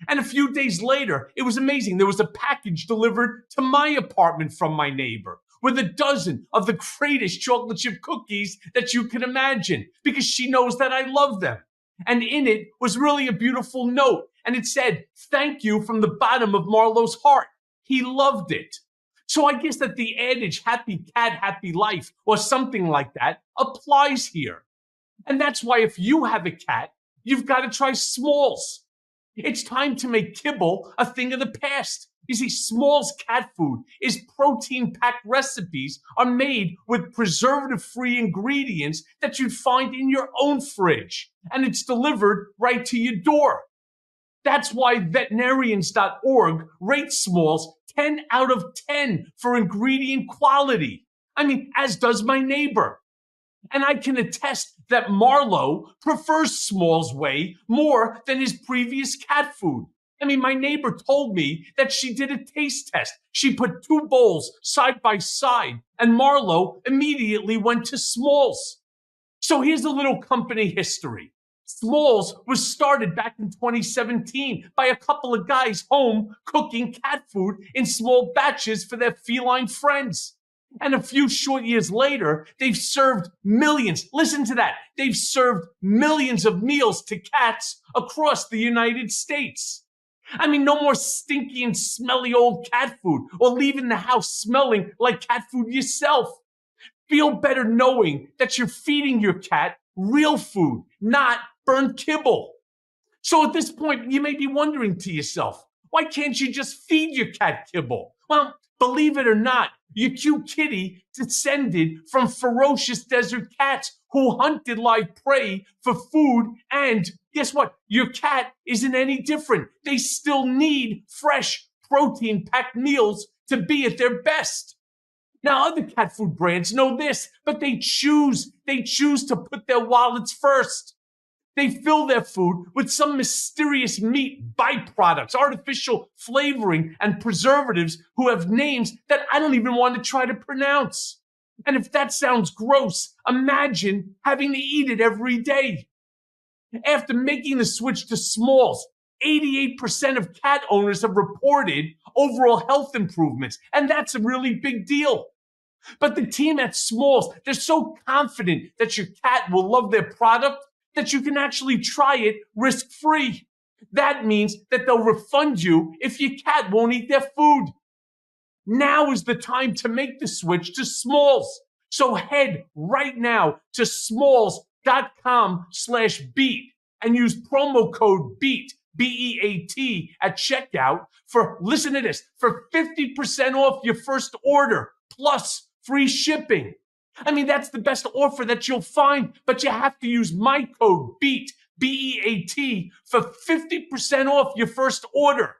Speaker 2: And a few days later, it was amazing. There was a package delivered to my apartment from my neighbor with a dozen of the greatest chocolate chip cookies that you can imagine, because she knows that I love them. And in it was really a beautiful note. And it said, "Thank you from the bottom of Marlo's heart. He loved it." So I guess that the adage, happy cat, happy life, or something like that, applies here. And that's why if you have a cat, you've got to try Smalls. It's time to make kibble a thing of the past. You see, Smalls cat food is protein-packed recipes are made with preservative-free ingredients that you'd find in your own fridge, and it's delivered right to your door. That's why veterinarians.org rates Smalls 10 out of 10 for ingredient quality. I mean, as does my neighbor. And I can attest that Marlo prefers Smalls way more than his previous cat food. I mean, my neighbor told me that she did a taste test. She put 2 bowls side by side, and Marlo immediately went to Smalls. So here's a little company history. Smalls was started back in 2017 by a couple of guys home cooking cat food in small batches for their feline friends. And a few short years later, they've served millions. Listen to that. They've served millions of meals to cats across the United States. I mean, no more stinky and smelly old cat food or leaving the house smelling like cat food yourself. Feel better knowing that you're feeding your cat real food, not burnt kibble. So at this point, you may be wondering to yourself, why can't you just feed your cat kibble? Well, believe it or not, your cute kitty descended from ferocious desert cats who hunted live prey for food. And guess what? Your cat isn't any different. They still need fresh, protein-packed meals to be at their best. Now, other cat food brands know this, but they choose to put their wallets first. They fill their food with some mysterious meat byproducts, artificial flavoring, and preservatives who have names that I don't even want to try to pronounce. And if that sounds gross, imagine having to eat it every day. After making the switch to Smalls, 88% of cat owners have reported overall health improvements, and that's a really big deal. But the team at Smalls, they're so confident that your cat will love their product that you can actually try it risk-free. That means that they'll refund you if your cat won't eat their food. Now is the time to make the switch to Smalls. So head right now to smalls.com/beat and use promo code BEAT, B-E-A-T, at checkout for, listen to this, for 50% off your first order plus free shipping. I mean, that's the best offer that you'll find, but you have to use my code BEAT, B-E-A-T, for 50% off your first order.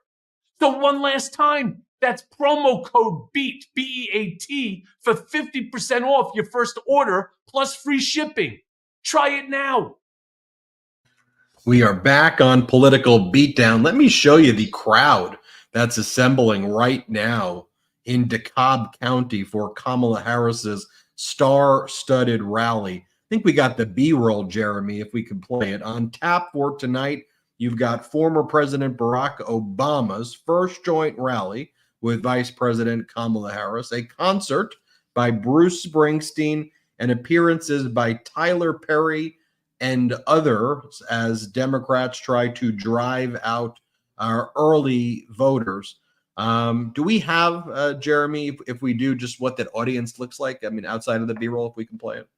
Speaker 2: So one last time, that's promo code BEAT, B-E-A-T, for 50% off your first order plus free shipping. Try it now.
Speaker 1: We are back on Political Beatdown. Let me show you the crowd that's assembling right now in DeKalb County for Kamala Harris's star-studded rally. I think we got the B-roll, Jeremy, if we could play it. On tap for tonight, you've got former President Barack Obama's first joint rally with Vice President Kamala Harris, a concert by Bruce Springsteen, and appearances by Tyler Perry and others as Democrats try to drive out our early voters. Do we have, Jeremy, if we do, just what that audience looks like? I mean, outside of the B-roll, if we can play it.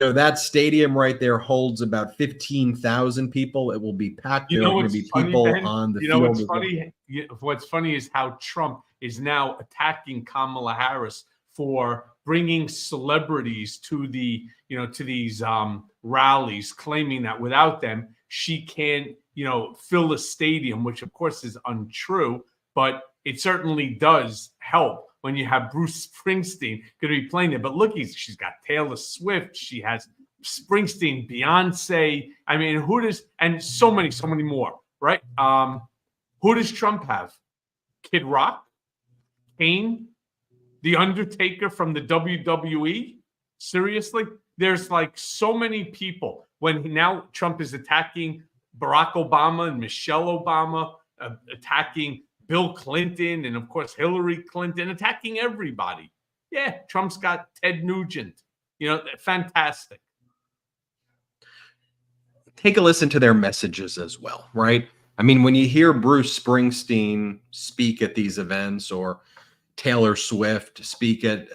Speaker 1: So that stadium right there holds about 15,000 people. It will be packed.
Speaker 2: You
Speaker 1: There are
Speaker 2: know
Speaker 1: going to
Speaker 2: what's
Speaker 1: be
Speaker 2: funny,
Speaker 1: people
Speaker 2: Ben?
Speaker 1: on the
Speaker 2: You know
Speaker 1: field.
Speaker 2: what's
Speaker 1: as well.
Speaker 2: funny? What's funny is how Trump is now attacking Kamala Harris for bringing celebrities to the, to these rallies, claiming that without them she can't, fill a stadium, which of course is untrue, but it certainly does help when you have Bruce Springsteen going to be playing there. But look, she's got Taylor Swift, she has Springsteen, Beyonce. I mean, and so many more, right? Who does Trump have? Kid Rock, Kane, The Undertaker from the WWE? Seriously? There's like so many people. Now Trump is attacking Barack Obama and Michelle Obama, attacking Bill Clinton and, of course, Hillary Clinton, attacking everybody. Yeah, Trump's got Ted Nugent. Fantastic.
Speaker 1: Take a listen to their messages as well, right? I mean, when you hear Bruce Springsteen speak at these events, or Taylor Swift speak at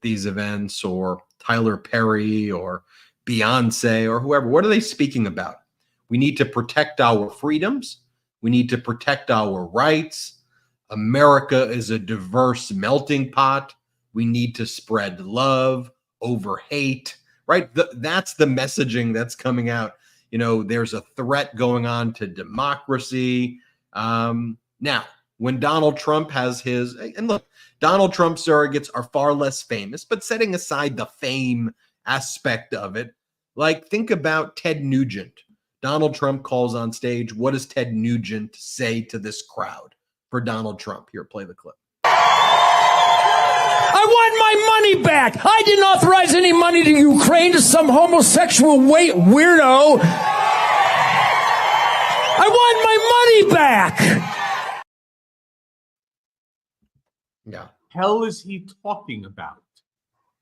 Speaker 1: these events, or Tyler Perry or Beyonce or whoever, what are they speaking about? We need to protect our freedoms. We need to protect our rights. America is a diverse melting pot. We need to spread love over hate, right? That's the messaging that's coming out. There's a threat going on to democracy. Now, when Donald Trump has his, and look, Donald Trump surrogates are far less famous, but setting aside the fame aspect of it, like think about Ted Nugent. Donald Trump calls on stage. What does Ted Nugent say to this crowd for Donald Trump? Here, play the clip.
Speaker 8: I want my money back. I didn't authorize any money to Ukraine to some homosexual weirdo. I want my money back.
Speaker 1: Yeah.
Speaker 2: Hell is he talking about?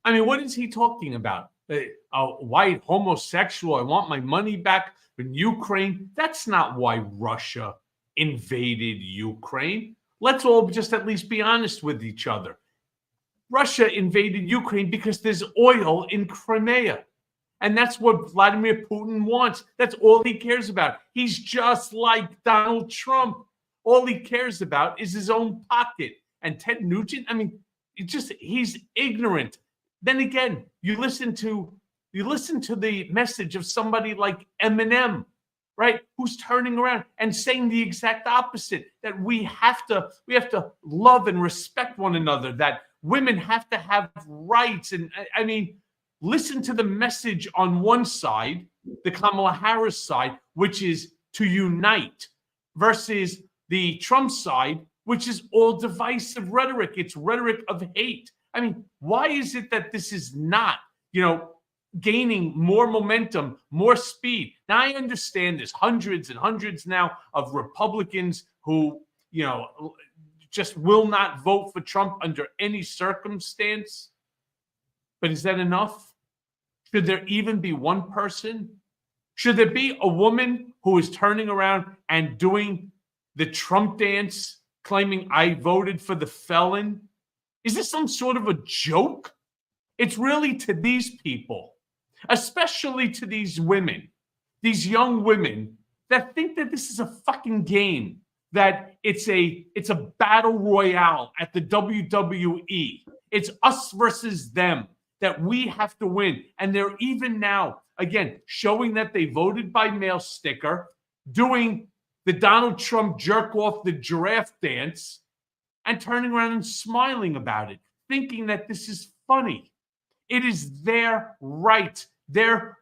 Speaker 2: I mean, what is he talking about? A white homosexual, I want my money back in Ukraine. That's not why Russia invaded Ukraine. Let's all just at least be honest with each other. Russia invaded Ukraine because there's oil in Crimea. And that's what Vladimir Putin wants. That's all he cares about. He's just like Donald Trump. All he cares about is his own pocket. And Ted Nugent, I mean, he's ignorant. Then again, you listen to the message of somebody like Eminem, right? Who's turning around and saying the exact opposite, that we have to love and respect one another, that women have to have rights. And I mean, listen to the message on one side, the Kamala Harris side, which is to unite, versus the Trump side, which is all divisive rhetoric. It's rhetoric of hate. I mean, why is it that this is not, gaining more momentum, more speed? Now, I understand there's hundreds and hundreds now of Republicans who, just will not vote for Trump under any circumstance. But is that enough? Should there even be one person? Should there be a woman who is turning around and doing the Trump dance, claiming I voted for the felon? Is this some sort of a joke? It's really to these people, especially to these women, these young women that think that this is a fucking game, that it's a battle royale at the WWE. It's us versus them, that we have to win. And they're even now, again, showing that they voted by mail sticker, doing the Donald Trump jerk off the giraffe dance, and turning around and smiling about it, thinking that this is funny. It is their right, their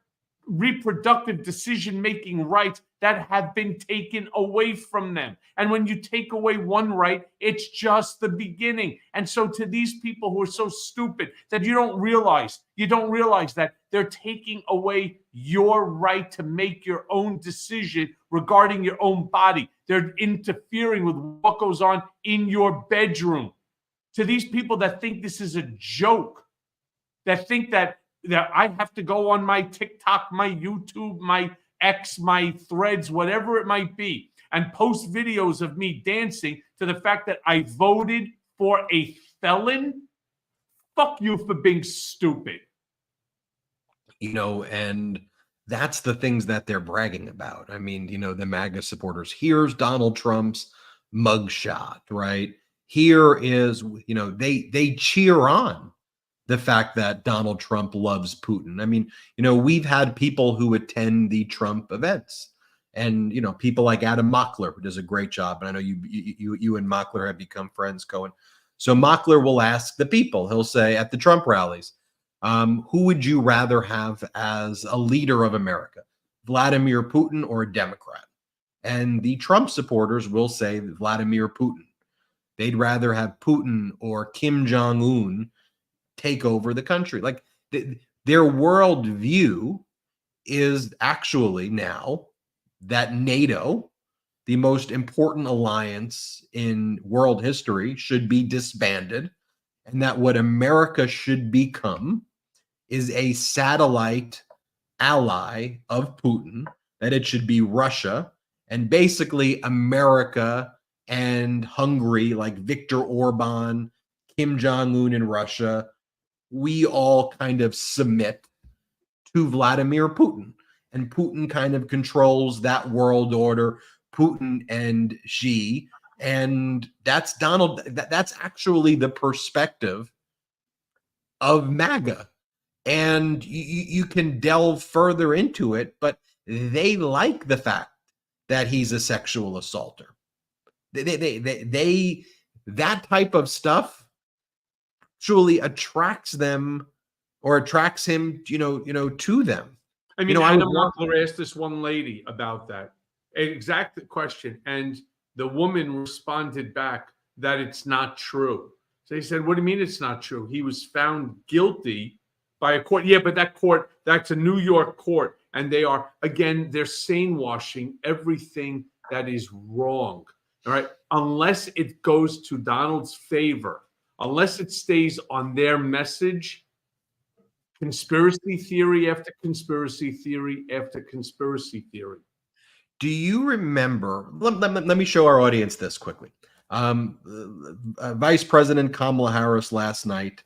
Speaker 2: reproductive decision-making rights that have been taken away from them. And when you take away one right, it's just the beginning. And so to these people who are so stupid that you don't realize that they're taking away your right to make your own decision regarding your own body. They're interfering with what goes on in your bedroom. To these people that think this is a joke, that think that I have to go on my TikTok, my YouTube, my X, my Threads, whatever it might be, and post videos of me dancing to the fact that I voted for a felon. Fuck you for being stupid.
Speaker 1: and that's the things that they're bragging about. I mean, the MAGA supporters, here's Donald Trump's mugshot, right? Here is, they cheer on the fact that Donald Trump loves Putin. I mean, we've had people who attend the Trump events, and people like Adam Mockler, who does a great job. And I know you and Mockler have become friends, Cohen. So Mockler will ask the people. He'll say at the Trump rallies, who would you rather have as a leader of America, Vladimir Putin or a Democrat? And the Trump supporters will say Vladimir Putin. They'd rather have Putin or Kim Jong-un take over the country. Like their worldview is actually now that NATO, the most important alliance in world history, should be disbanded, and that what America should become is a satellite ally of Putin, that it should be Russia, and basically America and Hungary, like Viktor Orban, Kim Jong-un in Russia, we all kind of submit to Vladimir Putin. And Putin kind of controls that world order, Putin and Xi. And that's that's actually the perspective of MAGA. And you can delve further into it, but they like the fact that he's a sexual assaulter. They that type of stuff actually attracts them, or attracts him, to them.
Speaker 2: I mean, Adam Mockler asked this one lady about that exact question, and the woman responded back that it's not true. So he said, "What do you mean it's not true? He was found guilty by a court." Yeah, but that court, that's a New York court, and they're sanewashing everything that is wrong. All right, unless it goes to Donald's favor, unless it stays on their message. Conspiracy theory after conspiracy theory after conspiracy theory.
Speaker 1: Do you remember? Let me show our audience this quickly. Vice President Kamala Harris last night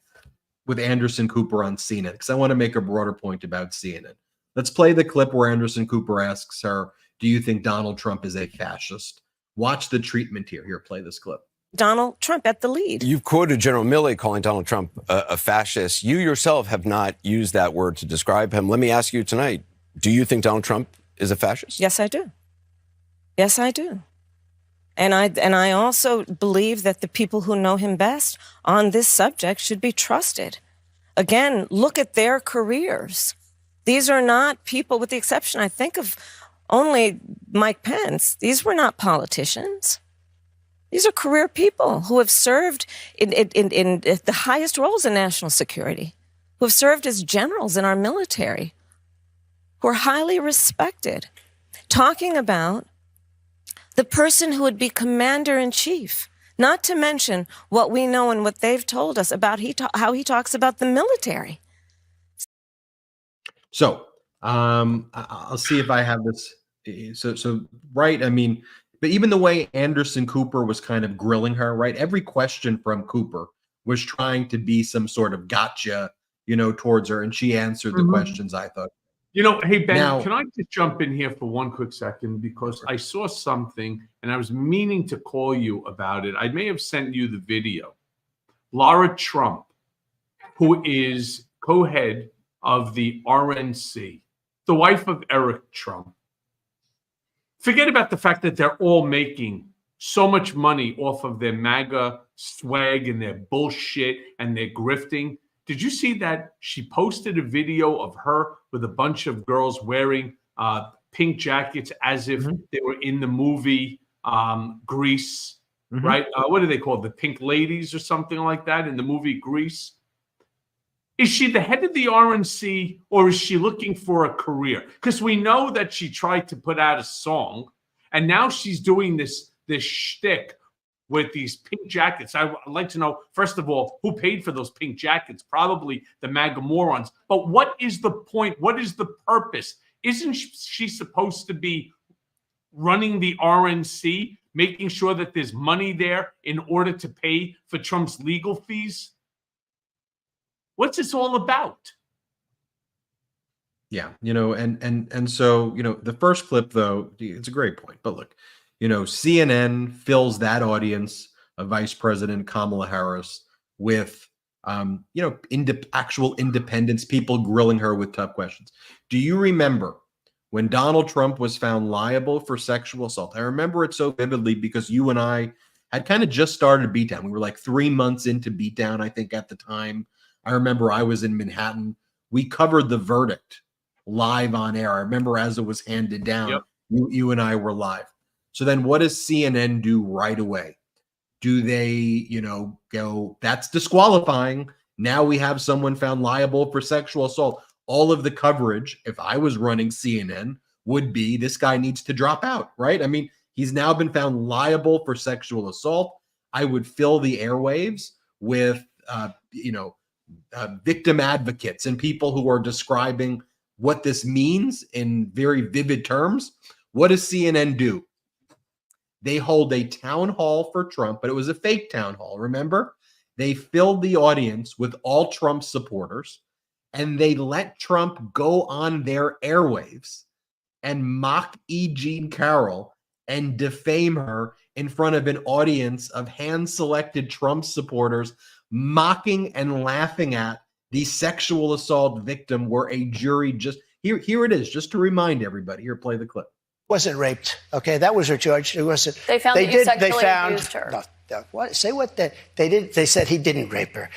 Speaker 1: with Anderson Cooper on CNN, because I want to make a broader point about CNN. Let's play the clip where Anderson Cooper asks her, "Do you think Donald Trump is a fascist?" Watch the treatment here. Here, play this clip.
Speaker 9: Donald Trump at the lead.
Speaker 10: You've quoted General Milley calling Donald Trump a fascist. You yourself have not used that word to describe him. Let me ask you tonight, do you think Donald Trump is a fascist?
Speaker 9: Yes, I do. Yes, I do. And I also believe that the people who know him best on this subject should be trusted. Again, look at their careers. These are not people, with the exception, I think, of only Mike Pence. These were not politicians. These are career people who have served in the highest roles in national security, who have served as generals in our military, who are highly respected. Talking about the person who would be commander-in-chief, not to mention what we know and what they've told us about how he talks about the military.
Speaker 1: So I'll see if I have this. So right, I mean, but even the way Anderson Cooper was kind of grilling her, right? Every question from Cooper was trying to be some sort of gotcha, towards her, and she answered the questions, I thought.
Speaker 2: Hey, Ben, can I just jump in here for one quick second? Because I saw something and I was meaning to call you about it. I may have sent you the video. Laura Trump, who is co-head of the RNC, the wife of Eric Trump. Forget about the fact that they're all making so much money off of their MAGA swag and their bullshit and their grifting. Did you see that she posted a video of her with a bunch of girls wearing pink jackets as if they were in the movie Grease, right? What do they call it? The Pink Ladies or something like that in the movie Grease? Is she the head of the RNC, or is she looking for a career? Because we know that she tried to put out a song, and now she's doing this shtick with these pink jackets. I'd like to know, first of all, who paid for those pink jackets? Probably the MAGA morons. But what is the point? What is the purpose? Isn't she supposed to be running the RNC, making sure that there's money there in order to pay for Trump's legal fees? What's this all about?
Speaker 1: Yeah, and so, the first clip though, it's a great point. But look, CNN fills that audience of Vice President Kamala Harris with actual independents, people grilling her with tough questions. Do you remember when Donald Trump was found liable for sexual assault? I remember it so vividly because you and I had kind of just started Beatdown. We were like 3 months into Beatdown, I think, at the time. I remember I was in Manhattan. We covered the verdict live on air. I remember as it was handed down,
Speaker 2: Yep.
Speaker 1: you and I were live. So then what does CNN do right away? Do they, go, that's disqualifying. Now we have someone found liable for sexual assault. All of the coverage, if I was running CNN, would be this guy needs to drop out, right? I mean, he's now been found liable for sexual assault. I would fill the airwaves with, victim advocates and people who are describing what this means in very vivid terms. What does CNN do? They hold a town hall for Trump, but it was a fake town hall, remember? They filled the audience with all Trump supporters, and they let Trump go on their airwaves and mock E. Jean Carroll and defame her in front of an audience of hand-selected Trump supporters, mocking and laughing at the sexual assault victim, where a jury just here it is, just to remind everybody. Here, play the clip.
Speaker 5: Wasn't raped. Okay, that was her charge. It wasn't.
Speaker 11: They found that you sexually abused her.
Speaker 5: What? Say what? They did. They said he didn't rape her,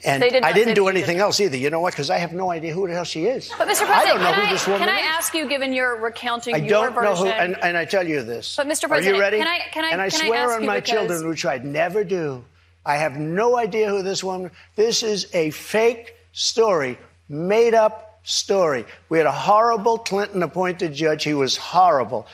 Speaker 5: and
Speaker 11: They did
Speaker 5: I
Speaker 11: not
Speaker 5: didn't
Speaker 11: say
Speaker 5: do
Speaker 11: he
Speaker 5: anything else either. You know what? Because I have no idea who the hell she is.
Speaker 11: But Mr. President,
Speaker 5: I don't know who this woman
Speaker 11: can I
Speaker 5: is.
Speaker 11: ask you, given your recounting
Speaker 5: I
Speaker 11: your
Speaker 5: don't
Speaker 11: version?
Speaker 5: know who, and I tell you this.
Speaker 11: But Mr.
Speaker 5: Are
Speaker 11: President,
Speaker 5: you ready?
Speaker 11: can I
Speaker 5: And I
Speaker 11: can
Speaker 5: swear
Speaker 11: ask
Speaker 5: on
Speaker 11: you
Speaker 5: my
Speaker 11: because-
Speaker 5: children, which I'd never do. I have no idea who this woman. This is a fake story, made up story. We had a horrible Clinton-appointed judge. He was horrible.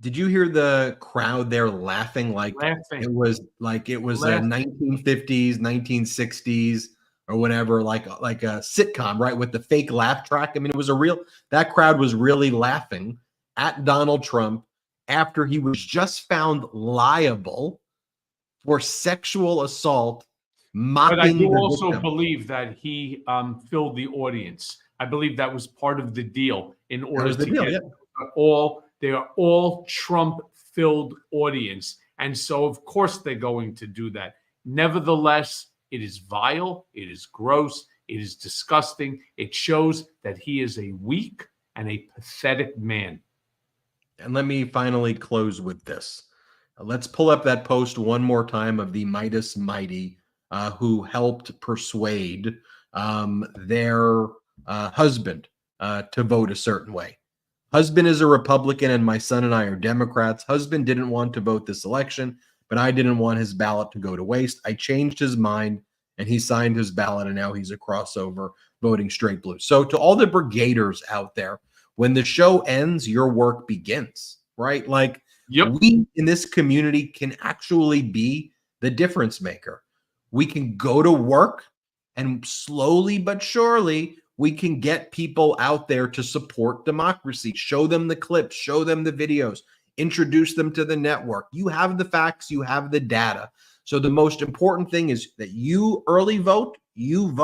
Speaker 1: Did you hear the crowd there laughing like it was a 1950s, 1960s or whatever, like a sitcom, right? With the fake laugh track. I mean, that crowd was really laughing at Donald Trump after he was just found liable for sexual assault, mocking
Speaker 2: But I do
Speaker 1: the
Speaker 2: also
Speaker 1: victim.
Speaker 2: believe that he filled the audience. I believe that was part of the deal in order
Speaker 1: was the
Speaker 2: to
Speaker 1: deal,
Speaker 2: get
Speaker 1: yeah.
Speaker 2: they are all Trump-filled audience. And so, of course, they're going to do that. Nevertheless, it is vile, it is gross, it is disgusting. It shows that he is a weak and a pathetic man.
Speaker 1: And let me finally close with this. Let's pull up that post one more time of the Midas Mighty, who helped persuade their husband to vote a certain way. Husband is a Republican and my son and I are Democrats. Husband didn't want to vote this election, but I didn't want his ballot to go to waste. I changed his mind and he signed his ballot, and now he's a crossover voting straight blue. So to all the brigaders out there, when the show ends, your work begins, right? Like, we in this community can actually be the difference maker. We can go to work, and slowly but surely we can get people out there to support democracy. Show them the clips, show them the videos, introduce them to the network. You have the facts, you have the data. So the most important thing is that you early vote, you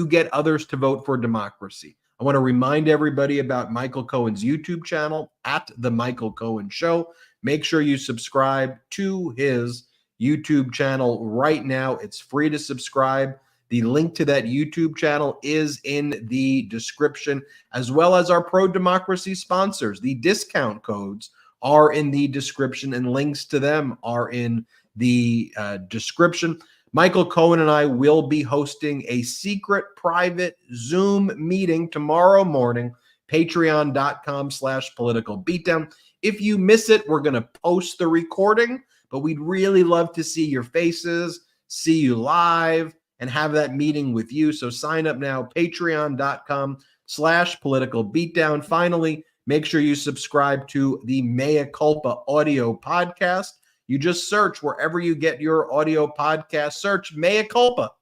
Speaker 1: get others to vote for democracy. I want to remind everybody about Michael Cohen's YouTube channel, at The Michael Cohen Show. Make sure you subscribe to his YouTube channel right now. It's free to subscribe. The link to that YouTube channel is in the description, as well as our pro-democracy sponsors. The discount codes are in the description, and links to them are in the description. Michael Cohen and I will be hosting a secret private Zoom meeting tomorrow morning, patreon.com/political beatdown. If you miss it, we're going to post the recording, but we'd really love to see your faces, see you live, and have that meeting with you. So sign up now, patreon.com/political beatdown. Finally, make sure you subscribe to the Mea Culpa audio podcast. You just search wherever you get your audio podcast, search Mea Culpa,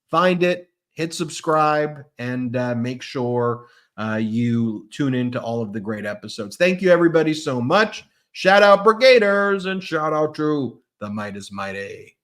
Speaker 1: find it, hit subscribe, and make sure you tune into all of the great episodes. Thank you, everybody, so much. Shout out Brigaders, and shout out to the Midas Mighty.